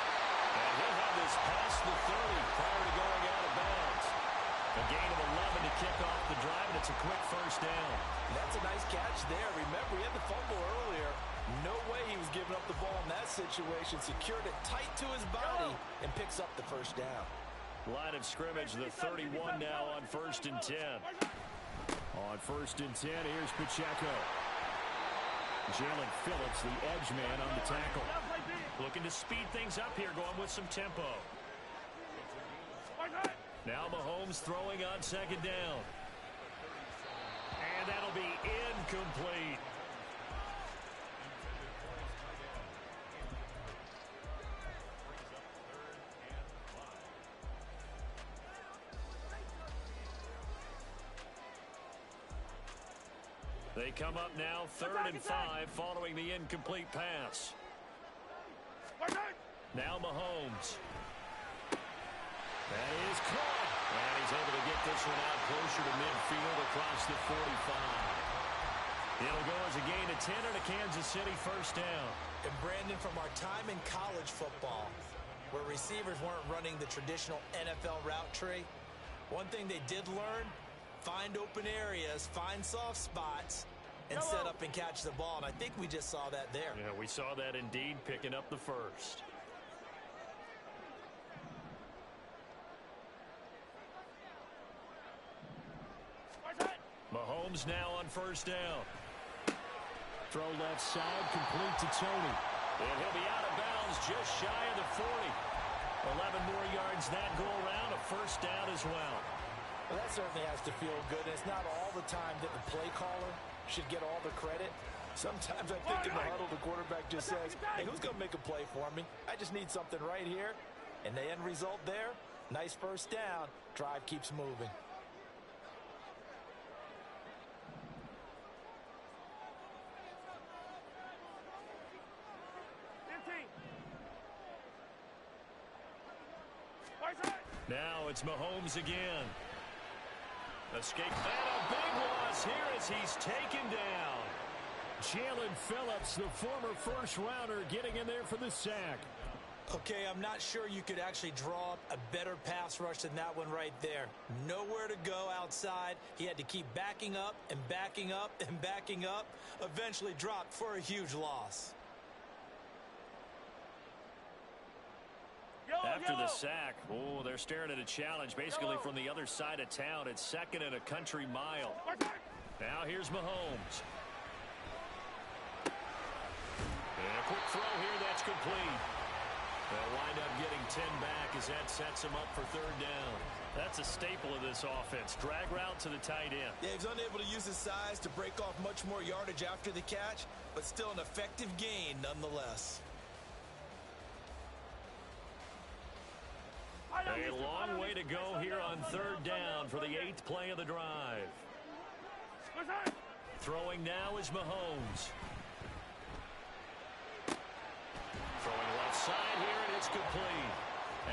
And he'll have this past the 30 prior to going out of bounds. A gain of 11 to kick off the drive, and it's a quick first down. That's a nice catch there. Remember, he had the fumble earlier. No way he was giving up the ball in that situation. Secured it tight to his body and picks up the first down. Line of scrimmage, the 31 now on 1st and 10. On 1st and 10, here's Pacheco. Jalen Phillips, the edge man on the tackle. Looking to speed things up here, going with some tempo. Now Mahomes throwing on 2nd down. And that'll be incomplete. They come up now 3rd and 5 following the incomplete pass. Now Mahomes. That is caught. And he's able to get this one out closer to midfield across the 45. It'll go as a gain of 10 and a Kansas City first down. And Brandon, from our time in college football, where receivers weren't running the traditional NFL route tree, one thing they did learn, find open areas, find soft spots, and set up and catch the ball. And I think we just saw that there. Yeah, we saw that indeed, picking up the first. Mahomes now on first down. Throw left side, complete to Tony. And he'll be out of bounds just shy of the 40. 11 more yards that go around, a first down as well. Well, that certainly has to feel good. And it's not all the time that the play caller should get all the credit. Sometimes I think in the huddle, the quarterback just says, hey, who's going to make a play for me? I just need something right here. And the end result there, nice first down. Drive keeps moving. Now it's Mahomes again. Escape, and a big loss here as he's taken down. Jalen Phillips, the former first-rounder, getting in there for the sack. Okay, I'm not sure you could actually draw up a better pass rush than that one right there. Nowhere to go outside. He had to keep backing up and backing up and backing up. Eventually dropped for a huge loss. After the sack, oh, they're staring at a challenge basically from the other side of town. It's 2nd and a country mile. Now here's Mahomes. And a quick throw here, that's complete. They'll wind up getting 10 back as that sets them up for 3rd down. That's a staple of this offense. Drag route to the tight end. Yeah, he's unable to use his size to break off much more yardage after the catch, but still an effective gain nonetheless. A long way to go here on 3rd down for the 8th play of the drive. Throwing now is Mahomes. Throwing left side here, and it's complete.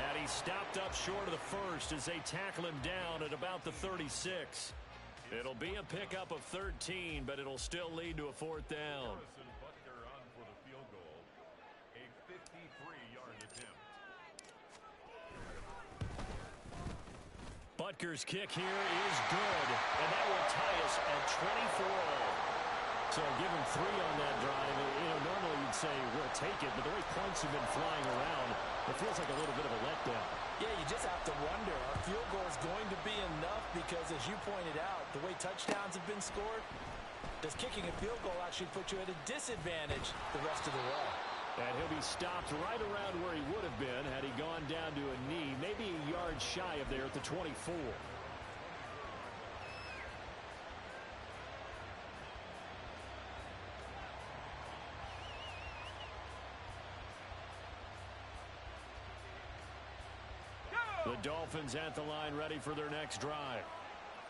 And he stopped up short of the first as they tackle him down at about the 36. It'll be a pickup of 13, but it'll still lead to a 4th down. Rutgers kick here is good, and that will tie us at 24-all. So give him 3 on that drive. Normally you'd say we'll take it, but the way points have been flying around, it feels like a little bit of a letdown. Yeah, you just have to wonder, are field goals going to be enough? Because as you pointed out, the way touchdowns have been scored, does kicking a field goal actually put you at a disadvantage the rest of the way? And he'll be stopped right around where he would have been had he gone down to a knee, maybe a yard shy of there at the 24. The Dolphins at the line, ready for their next drive.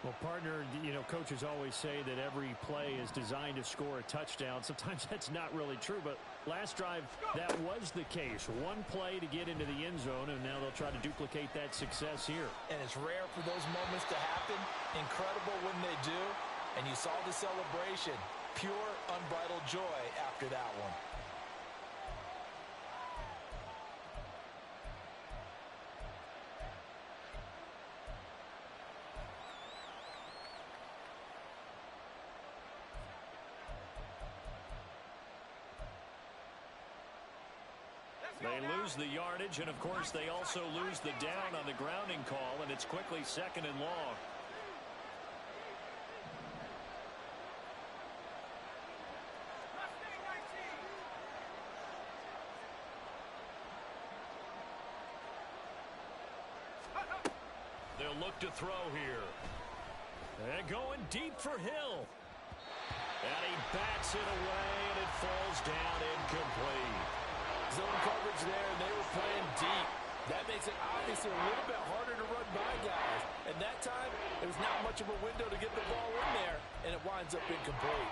Well, partner, coaches always say that every play is designed to score a touchdown. Sometimes that's not really true, but last drive, that was the case. One play to get into the end zone, and now they'll try to duplicate that success here. And it's rare for those moments to happen. Incredible when they do. And you saw the celebration. Pure, unbridled joy after that one. They lose the yardage, and of course they also lose the down on the grounding call, and it's quickly 2nd and long. They'll look to throw here. And going deep for Hill. And he bats it away, and it falls down incomplete. Zone coverage there, and they were playing deep. That makes it obviously a little bit harder to run by guys. And that time, there was not much of a window to get the ball in there, and it winds up incomplete.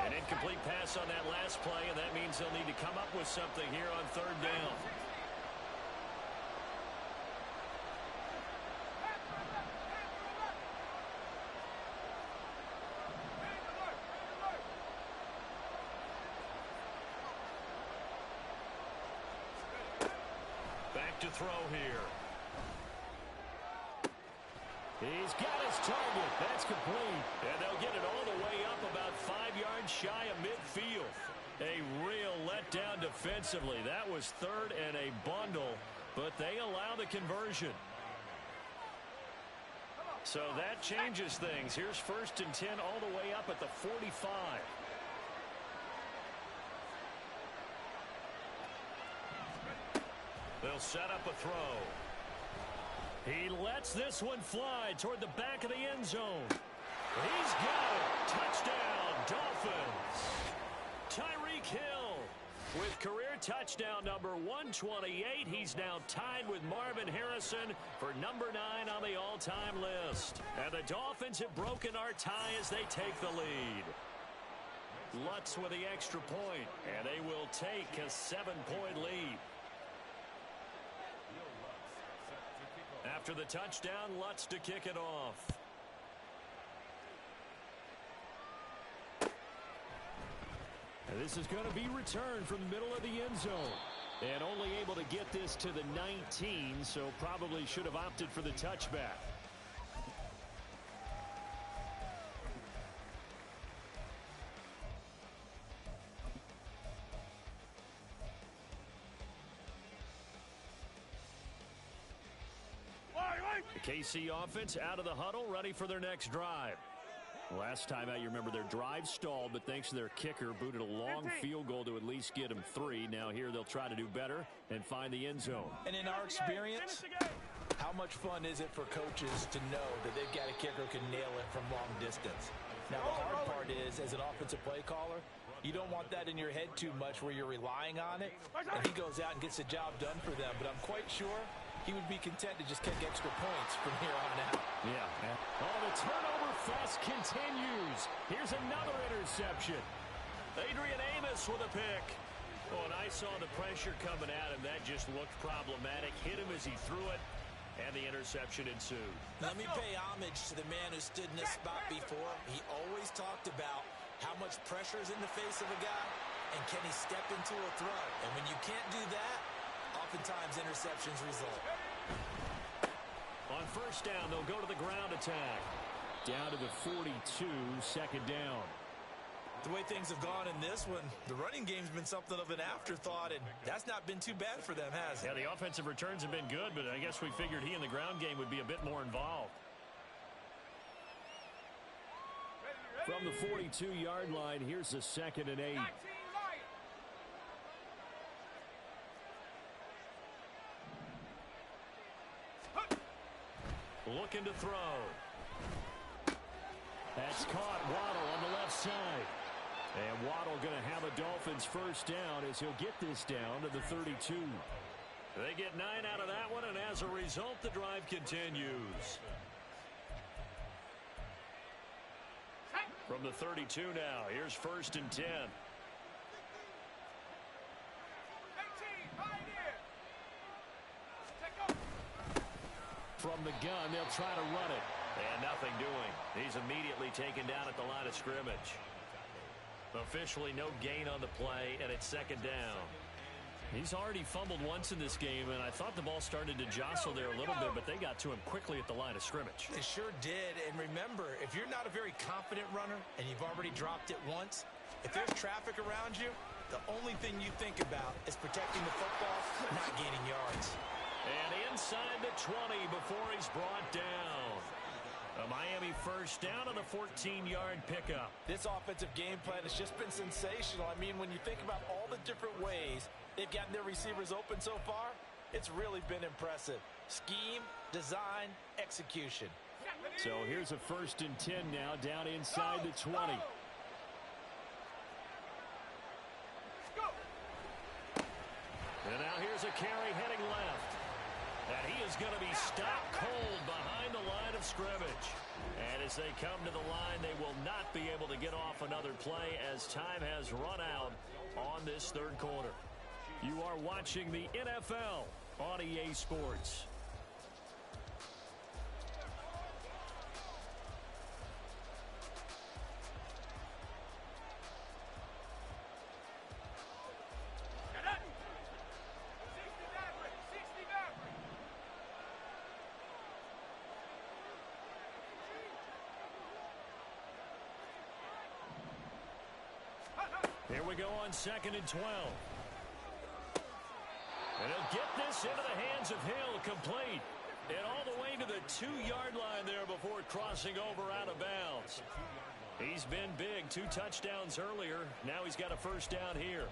An incomplete pass on that last play, and that means they'll need to come up with something here on 3rd down. Back to throw here. He's got his target. That's complete. And they'll get it all the way up about 5 yards shy of midfield. A real letdown defensively. That was 3rd and a bundle, but they allow the conversion. So that changes things. Here's 1st and 10 all the way up at the 45. They'll set up a throw. He lets this one fly toward the back of the end zone. He's got it. Touchdown, Dolphins. Tyreek Hill with career touchdown number 128. He's now tied with Marvin Harrison for number 9 on the all-time list. And the Dolphins have broken our tie as they take the lead. Lutz with the extra point, and they will take a 7-point lead. After the touchdown, Lutz to kick it off. And this is going to be returned from the middle of the end zone. And only able to get this to the 19, so probably should have opted for the touchback. The KC offense out of the huddle, ready for their next drive. Last time out, you remember their drive stalled, but thanks to their kicker, booted a long field goal to at least get them 3. Now here they'll try to do better and find the end zone. And in our experience, how much fun is it for coaches to know that they've got a kicker who can nail it from long distance? Now, the hard part is, as an offensive play caller, you don't want that in your head too much where you're relying on it, and he goes out and gets the job done for them. But I'm quite sure he would be content to just kick extra points from here on out. Yeah. Oh, the turnover fest continues. Here's another interception. Adrian Amos with a pick. Oh, and I saw the pressure coming at him. That just looked problematic. Hit him as he threw it, and the interception ensued. Let me pay homage to the man who stood in this spot before. He always talked about how much pressure is in the face of a guy, and can he step into a throw? And when you can't do that, oftentimes interceptions result. On first down, they'll go to the ground attack. Down to the 42, second down. The way things have gone in this one, the running game's been something of an afterthought, and that's not been too bad for them, has it? Yeah, the offensive returns have been good, but I guess we figured he in the ground game would be a bit more involved. From the 42-yard line, here's the 2nd and 8. Looking to throw. That's caught. Waddle on the left side. And Waddle going to have a Dolphins first down as he'll get this down to the 32. They get 9 out of that one, and as a result, the drive continues. From the 32 now, here's 1st and 10. From the gun, they'll try to run it. And nothing doing. He's immediately taken down at the line of scrimmage. Officially no gain on the play, and it's 2nd down. He's already fumbled once in this game, and I thought the ball started to jostle there a little bit, but they got to him quickly at the line of scrimmage. They sure did, and remember, if you're not a very confident runner and you've already dropped it once, if there's traffic around you, the only thing you think about is protecting the football, not gaining yards. And inside the 20 before he's brought down. A Miami first down on the 14-yard pickup. This offensive game plan has just been sensational. I mean, when you think about all the different ways they've gotten their receivers open so far, it's really been impressive. Scheme, design, execution. So here's a 1st and 10 now, down inside the 20. And now here's a carry heading left. And he is going to be stopped cold behind the line of scrimmage. And as they come to the line, they will not be able to get off another play as time has run out on this 3rd quarter. You are watching the NFL on EA Sports. Here we go on 2nd and 12. And he'll get this into the hands of Hill, complete. And all the way to the 2-yard line there before crossing over out of bounds. He's been big, 2 touchdowns earlier. Now he's got a first down here.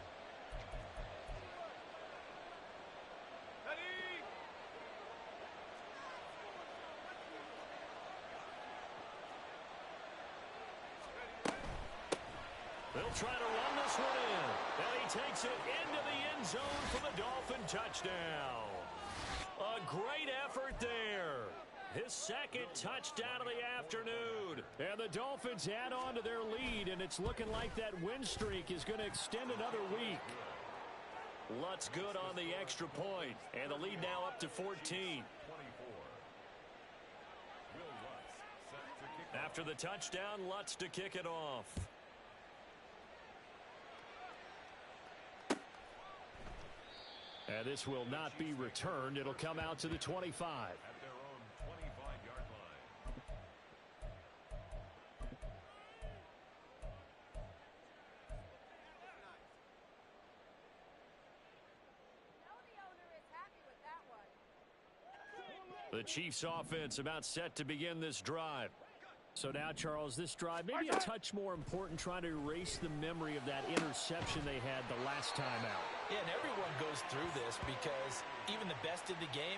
They'll try to run this one in. And he takes it into the end zone for the Dolphin touchdown. A great effort there. His 2nd touchdown of the afternoon. And the Dolphins add on to their lead, and it's looking like that win streak is going to extend another week. Lutz good on the extra point, and the lead now up to 14. After the touchdown, Lutz to kick it off. And this will not be returned. It'll come out to the 25. At their own 25-yard line. The Chiefs offense about set to begin this drive. So now, Charles, this drive maybe a touch more important, trying to erase the memory of that interception they had the last time out. Yeah, and everyone goes through this because even the best in the game,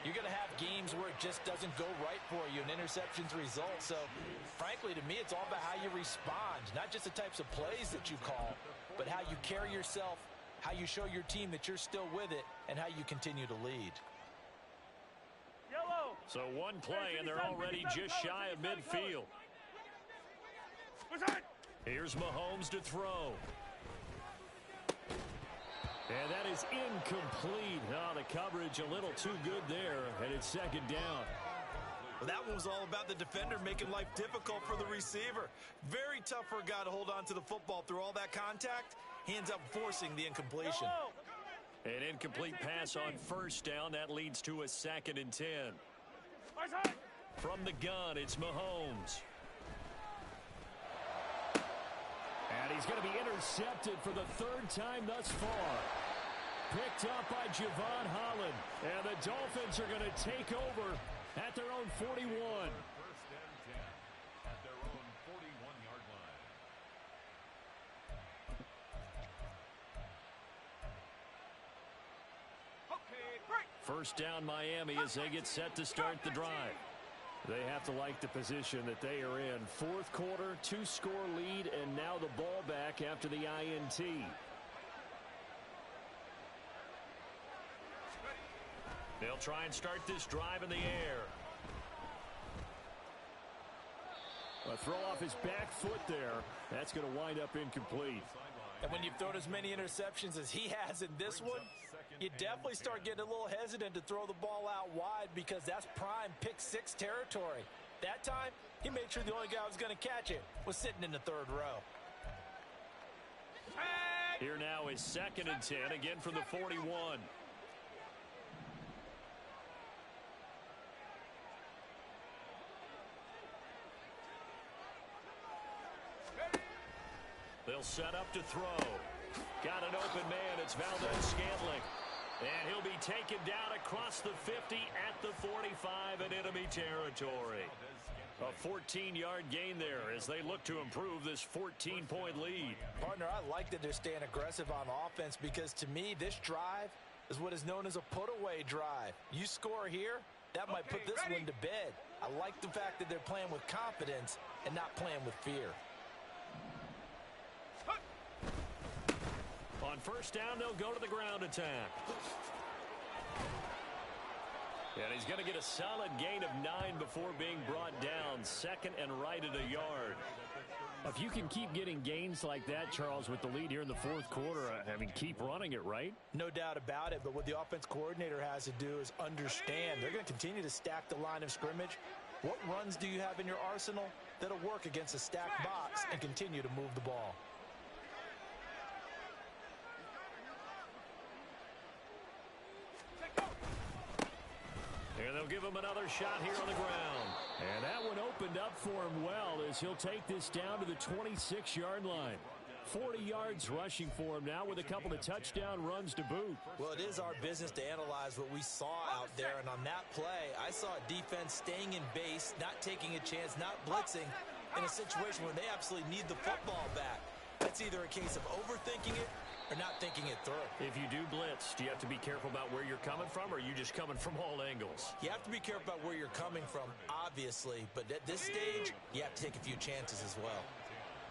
you're going to have games where it just doesn't go right for you and interceptions result. So, frankly, to me, it's all about how you respond, not just the types of plays that you call, but how you carry yourself, how you show your team that you're still with it, and how you continue to lead. So one play, and they're already just shy of midfield. Here's Mahomes to throw. And that is incomplete. Oh, the coverage a little too good there, and it's 2nd down. Well, that one was all about the defender making life difficult for the receiver. Very tough for a guy to hold on to the football through all that contact. He ends up forcing the incompletion. An incomplete pass on first down. That leads to a 2nd and 10. From the gun, it's Mahomes. And he's going to be intercepted for the 3rd time thus far. Picked up by Javon Holland. And the Dolphins are going to take over at their own 41. 1st and 10 at their own 41-yard line. First down Miami as they get set to start the drive. They have to like the position that they are in. 4th quarter, 2-score lead, and now the ball back after the INT. They'll try and start this drive in the air. A throw off his back foot there. That's going to wind up incomplete. And when you've thrown as many interceptions as he has in this one, you definitely start getting a little hesitant to throw the ball out wide because that's prime pick 6 territory. That time, he made sure the only guy who was going to catch it was sitting in the 3rd row. Here now is 2nd and 10, again from the 41. They'll set up to throw. Got an open man. It's Valdez-Scantling. And he'll be taken down across the 50 at the 45 in enemy territory. A 14-yard gain there as they look to improve this 14-point lead. Partner, I like that they're staying aggressive on offense because to me, this drive is what is known as a put-away drive. You score here, that might put this one to bed. I like the fact that they're playing with confidence and not playing with fear. On first down, they'll go to the ground attack. And he's going to get a solid gain of 9 before being brought down. 2nd and right at a yard. If you can keep getting gains like that, Charles, with the lead here in the 4th quarter, I mean, keep running it, right? No doubt about it, but what the offense coordinator has to do is understand they're going to continue to stack the line of scrimmage. What runs do you have in your arsenal that'll work against a stacked box and continue to move the ball? And they'll give him another shot here on the ground. And that one opened up for him well as he'll take this down to the 26-yard line. 40 yards rushing for him now with a couple of touchdown runs to boot. Well, it is our business to analyze what we saw out there. And on that play, I saw a defense staying in base, not taking a chance, not blitzing in a situation where they absolutely need the football back. That's either a case of overthinking it or not thinking it through. If you do blitz, do you have to be careful about where you're coming from, or are you just coming from all angles? You have to be careful about where you're coming from, obviously. But at this stage, you have to take a few chances as well.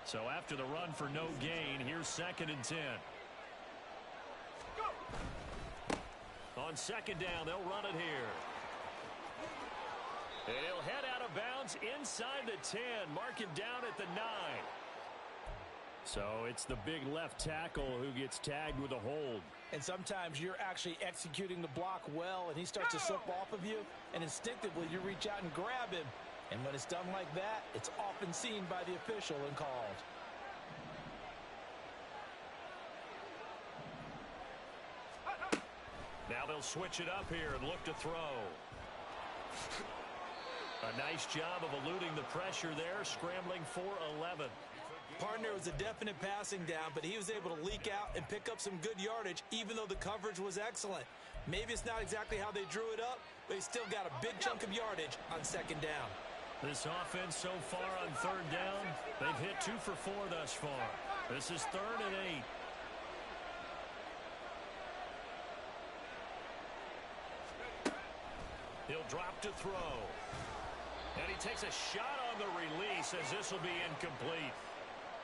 So after the run for no gain, here's 2nd and 10. On 2nd down, they'll run it here. And he'll head out of bounds inside the 10, marking down at the 9. So it's the big left tackle who gets tagged with a hold. And sometimes you're actually executing the block well, and he starts to slip off of you, and instinctively you reach out and grab him. And when it's done like that, it's often seen by the official and called. Now they'll switch it up here and look to throw. A nice job of eluding the pressure there, scrambling for 11. Partner was a definite passing down, but he was able to leak out and pick up some good yardage, even though the coverage was excellent. Maybe it's not exactly how they drew it up, but he still got a big chunk of yardage on 2nd down. This offense so far on 3rd down, they've hit 2 for 4 thus far. This is 3rd and 8. He'll drop to throw. And he takes a shot on the release as this will be incomplete.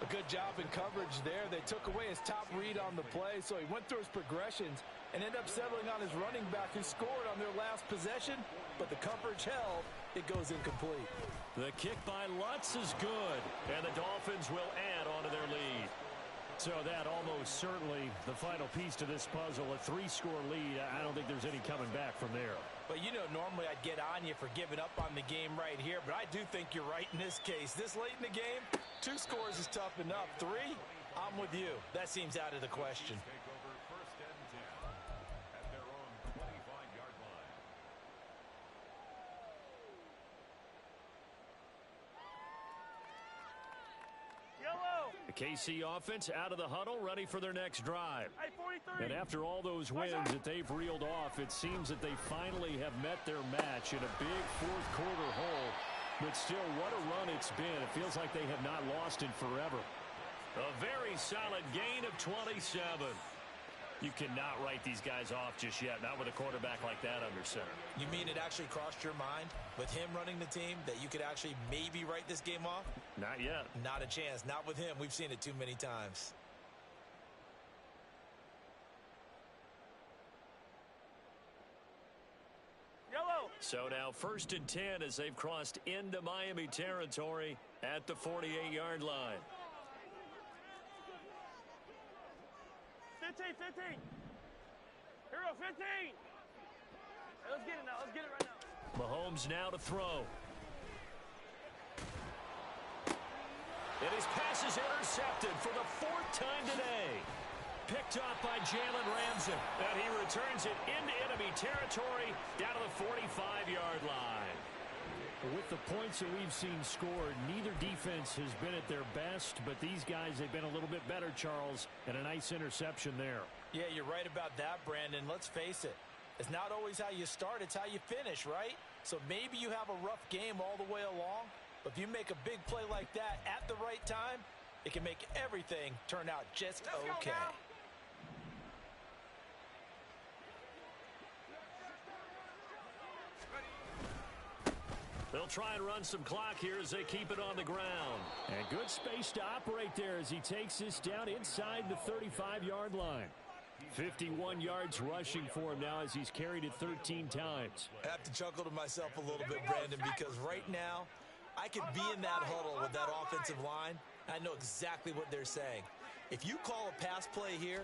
A good job in coverage there. They took away his top read on the play, so he went through his progressions and ended up settling on his running back who scored on their last possession, but the coverage held. It goes incomplete. The kick by Lutz is good, and the Dolphins will add on to their lead. So that almost certainly the final piece to this puzzle, a 3-score lead. I don't think there's any coming back from there. But you know, normally I'd get on you for giving up on the game right here, but I do think you're right in this case. This late in the game, 2 scores is tough enough. 3, I'm with you. That seems out of the question. Take over 1st and 10 at their own 25-yard line. Yellow. The KC offense out of the huddle, ready for their next drive. Hey, 43. And after all those wins that they've reeled off, it seems that they finally have met their match in a big fourth quarter hole. But still, what a run it's been. It feels like they have not lost in forever. A very solid gain of 27. You cannot write these guys off just yet, not with a quarterback like that under center. You mean it actually crossed your mind with him running the team that you could actually maybe write this game off? Not yet. Not a chance. Not with him. We've seen it too many times. Yellow. So now 1st and 10 as they've crossed into Miami territory at the 48-yard line. 15, 15. Here we go, 15. Hey, let's get it now. Let's get it right now. Mahomes now to throw. And his pass is intercepted for the 4th time today. Picked off by Jalen Ramsey. And he returns it into enemy territory down to the 45-yard line. With the points that we've seen scored, neither defense has been at their best, but these guys, they've been a little bit better, Charles, and a nice interception there. Yeah, you're right about that, Brandon. Let's face it. It's not always how you start, it's how you finish, right? So maybe you have a rough game all the way along, but if you make a big play like that at the right time, it can make everything turn out just okay. They'll try and run some clock here as they keep it on the ground. And good space to operate there as he takes this down inside the 35-yard line. 51 yards rushing for him now as he's carried it 13 times. I have to chuckle to myself a little bit, Brandon, because right now I could be in that huddle with that offensive line. I know exactly what they're saying. If you call a pass play here,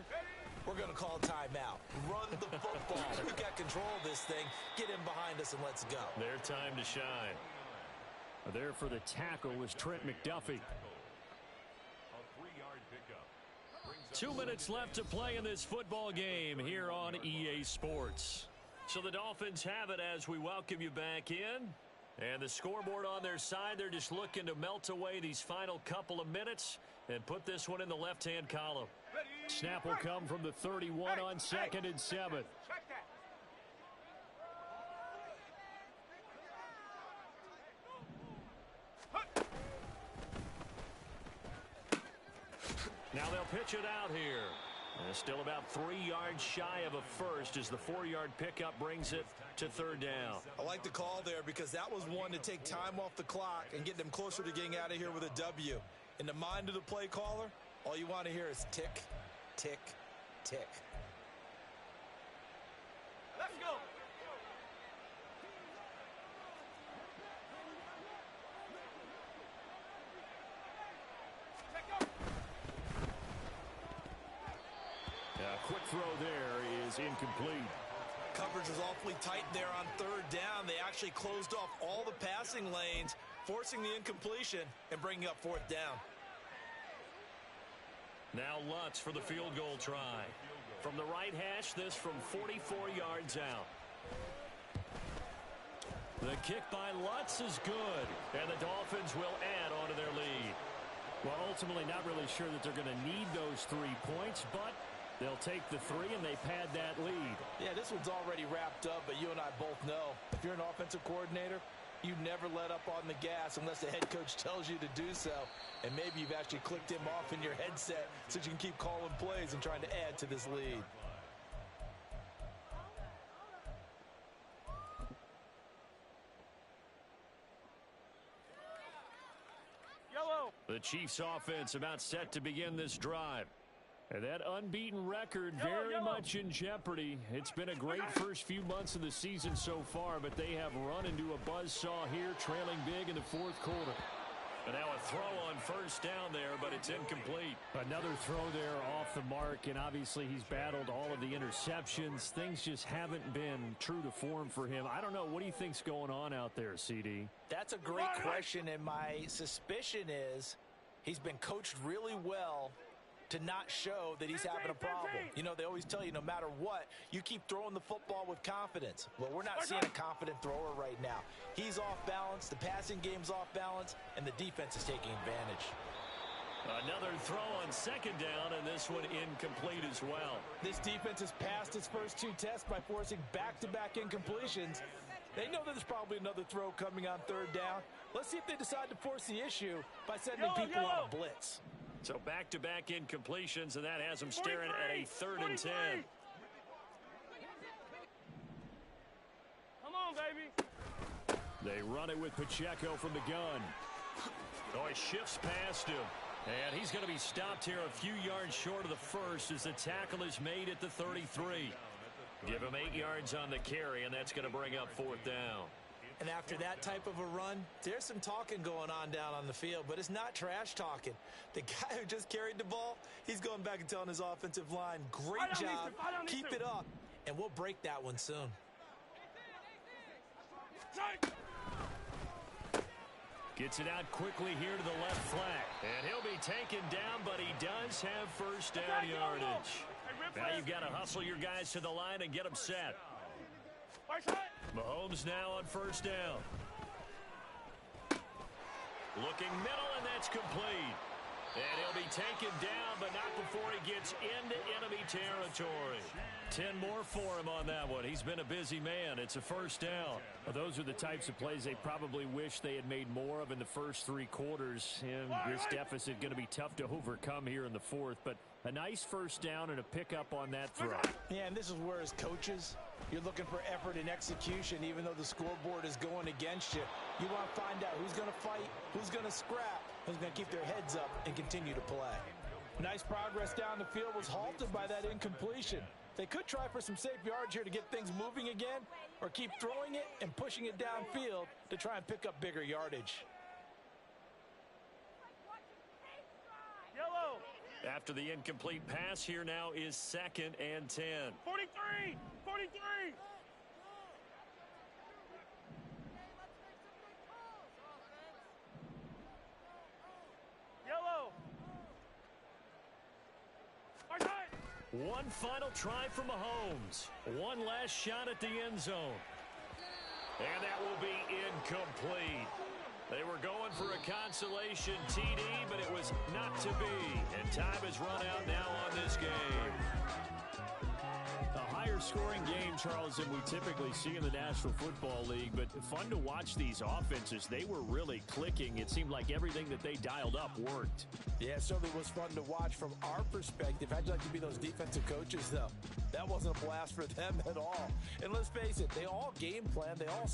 we're going to call a timeout. Run the football. We've got control of this thing. Get in behind us and let's go. Their time to shine. There for the tackle was Trent McDuffie. A 3-yard pickup. 2 minutes left to play in this football game here on EA Sports. So the Dolphins have it as we welcome you back in. And the scoreboard on their side, they're just looking to melt away these final couple of minutes and put this one in the left-hand column. Snap will come from the 31 on 2nd and 7. Check that. Now they'll pitch it out here. And still about 3 yards shy of a first as the 4-yard pickup brings it to 3rd down. I like the call there because that was one to take time off the clock and get them closer to getting out of here with a W. In the mind of the play caller, all you want to hear is tick, tick, tick. Let's go. A quick throw there is incomplete. Coverage was awfully tight there on 3rd down. They actually closed off all the passing lanes, forcing the incompletion and bringing up 4th down. Now Lutz for the field goal try. From the right hash, this from 44 yards out. The kick by Lutz is good, and the Dolphins will add on to their lead. Well, ultimately not really sure that they're going to need those 3 points, but they'll take the 3 and they pad that lead. Yeah, this one's already wrapped up, but you and I both know if you're an offensive coordinator, you never let up on the gas unless the head coach tells you to do so. And maybe you've actually clicked him off in your headset so you can keep calling plays and trying to add to this lead. Yellow. The Chiefs offense about set to begin this drive. And that unbeaten record very much in jeopardy. It's been a great first few months of the season so far, but they have run into a buzzsaw here, trailing big in the 4th quarter. And now a throw on 1st down there, but it's incomplete. Another throw there off the mark, and obviously he's battled all of the interceptions. Things just haven't been true to form for him. I don't know. What do you think's going on out there, CD? That's a great question, and my suspicion is he's been coached really well to not show that he's having a problem. You know, they always tell you no matter what, you keep throwing the football with confidence. Well, we're not seeing a confident thrower right now. He's off balance, the passing game's off balance, and the defense is taking advantage. Another throw on second down, and this one incomplete as well. This defense has passed its first 2 tests by forcing back-to-back incompletions. They know that there's probably another throw coming on third down. Let's see if they decide to force the issue by sending people on a blitz. So back-to-back incompletions, and that has them staring at a 3rd and 10. Come on, baby. They run it with Pacheco from the gun. Oh, he shifts past him. And he's going to be stopped here a few yards short of the first as the tackle is made at the 33. Give him 8 yards on the carry, and that's going to bring up 4th down. And after that type of a run, there's some talking going on down on the field, but it's not trash talking. The guy who just carried the ball, he's going back and telling his offensive line, great job, keep it up, and we'll break that one soon. Gets it out quickly here to the left flank. And he'll be taken down, but he does have first down yardage. Now you've got to hustle your guys to the line and get them set. Mahomes now on first down. Looking middle, and that's complete. And he'll be taken down, but not before he gets into enemy territory. 10 more for him on that one. He's been a busy man. It's a first down. Well, those are the types of plays they probably wish they had made more of in the first 3 quarters. And this deficit going to be tough to overcome here in the 4th. But a nice first down and a pickup on that throw. Yeah, and this is where as coaches, you're looking for effort and execution, even though the scoreboard is going against you. You want to find out who's going to fight, who's going to scrap, who's going to keep their heads up and continue to play. Nice progress down the field was halted by that incompletion. They could try for some safe yards here to get things moving again, or keep throwing it and pushing it downfield to try and pick up bigger yardage. Yellow. After the incomplete pass, here now is 2nd and 10. 43. 43. Yellow. One final try for Mahomes. One last shot at the end zone. And that will be incomplete. They were going for a consolation TD, but it was not to be. And time has run out now on this game. A higher scoring game, Charles, than we typically see in the National Football League, but fun to watch these offenses. They were really clicking. It seemed like everything that they dialed up worked. Yeah, it certainly was fun to watch from our perspective. How'd you like to be those defensive coaches, though? That wasn't a blast for them at all. And let's face it, they all game plan, they all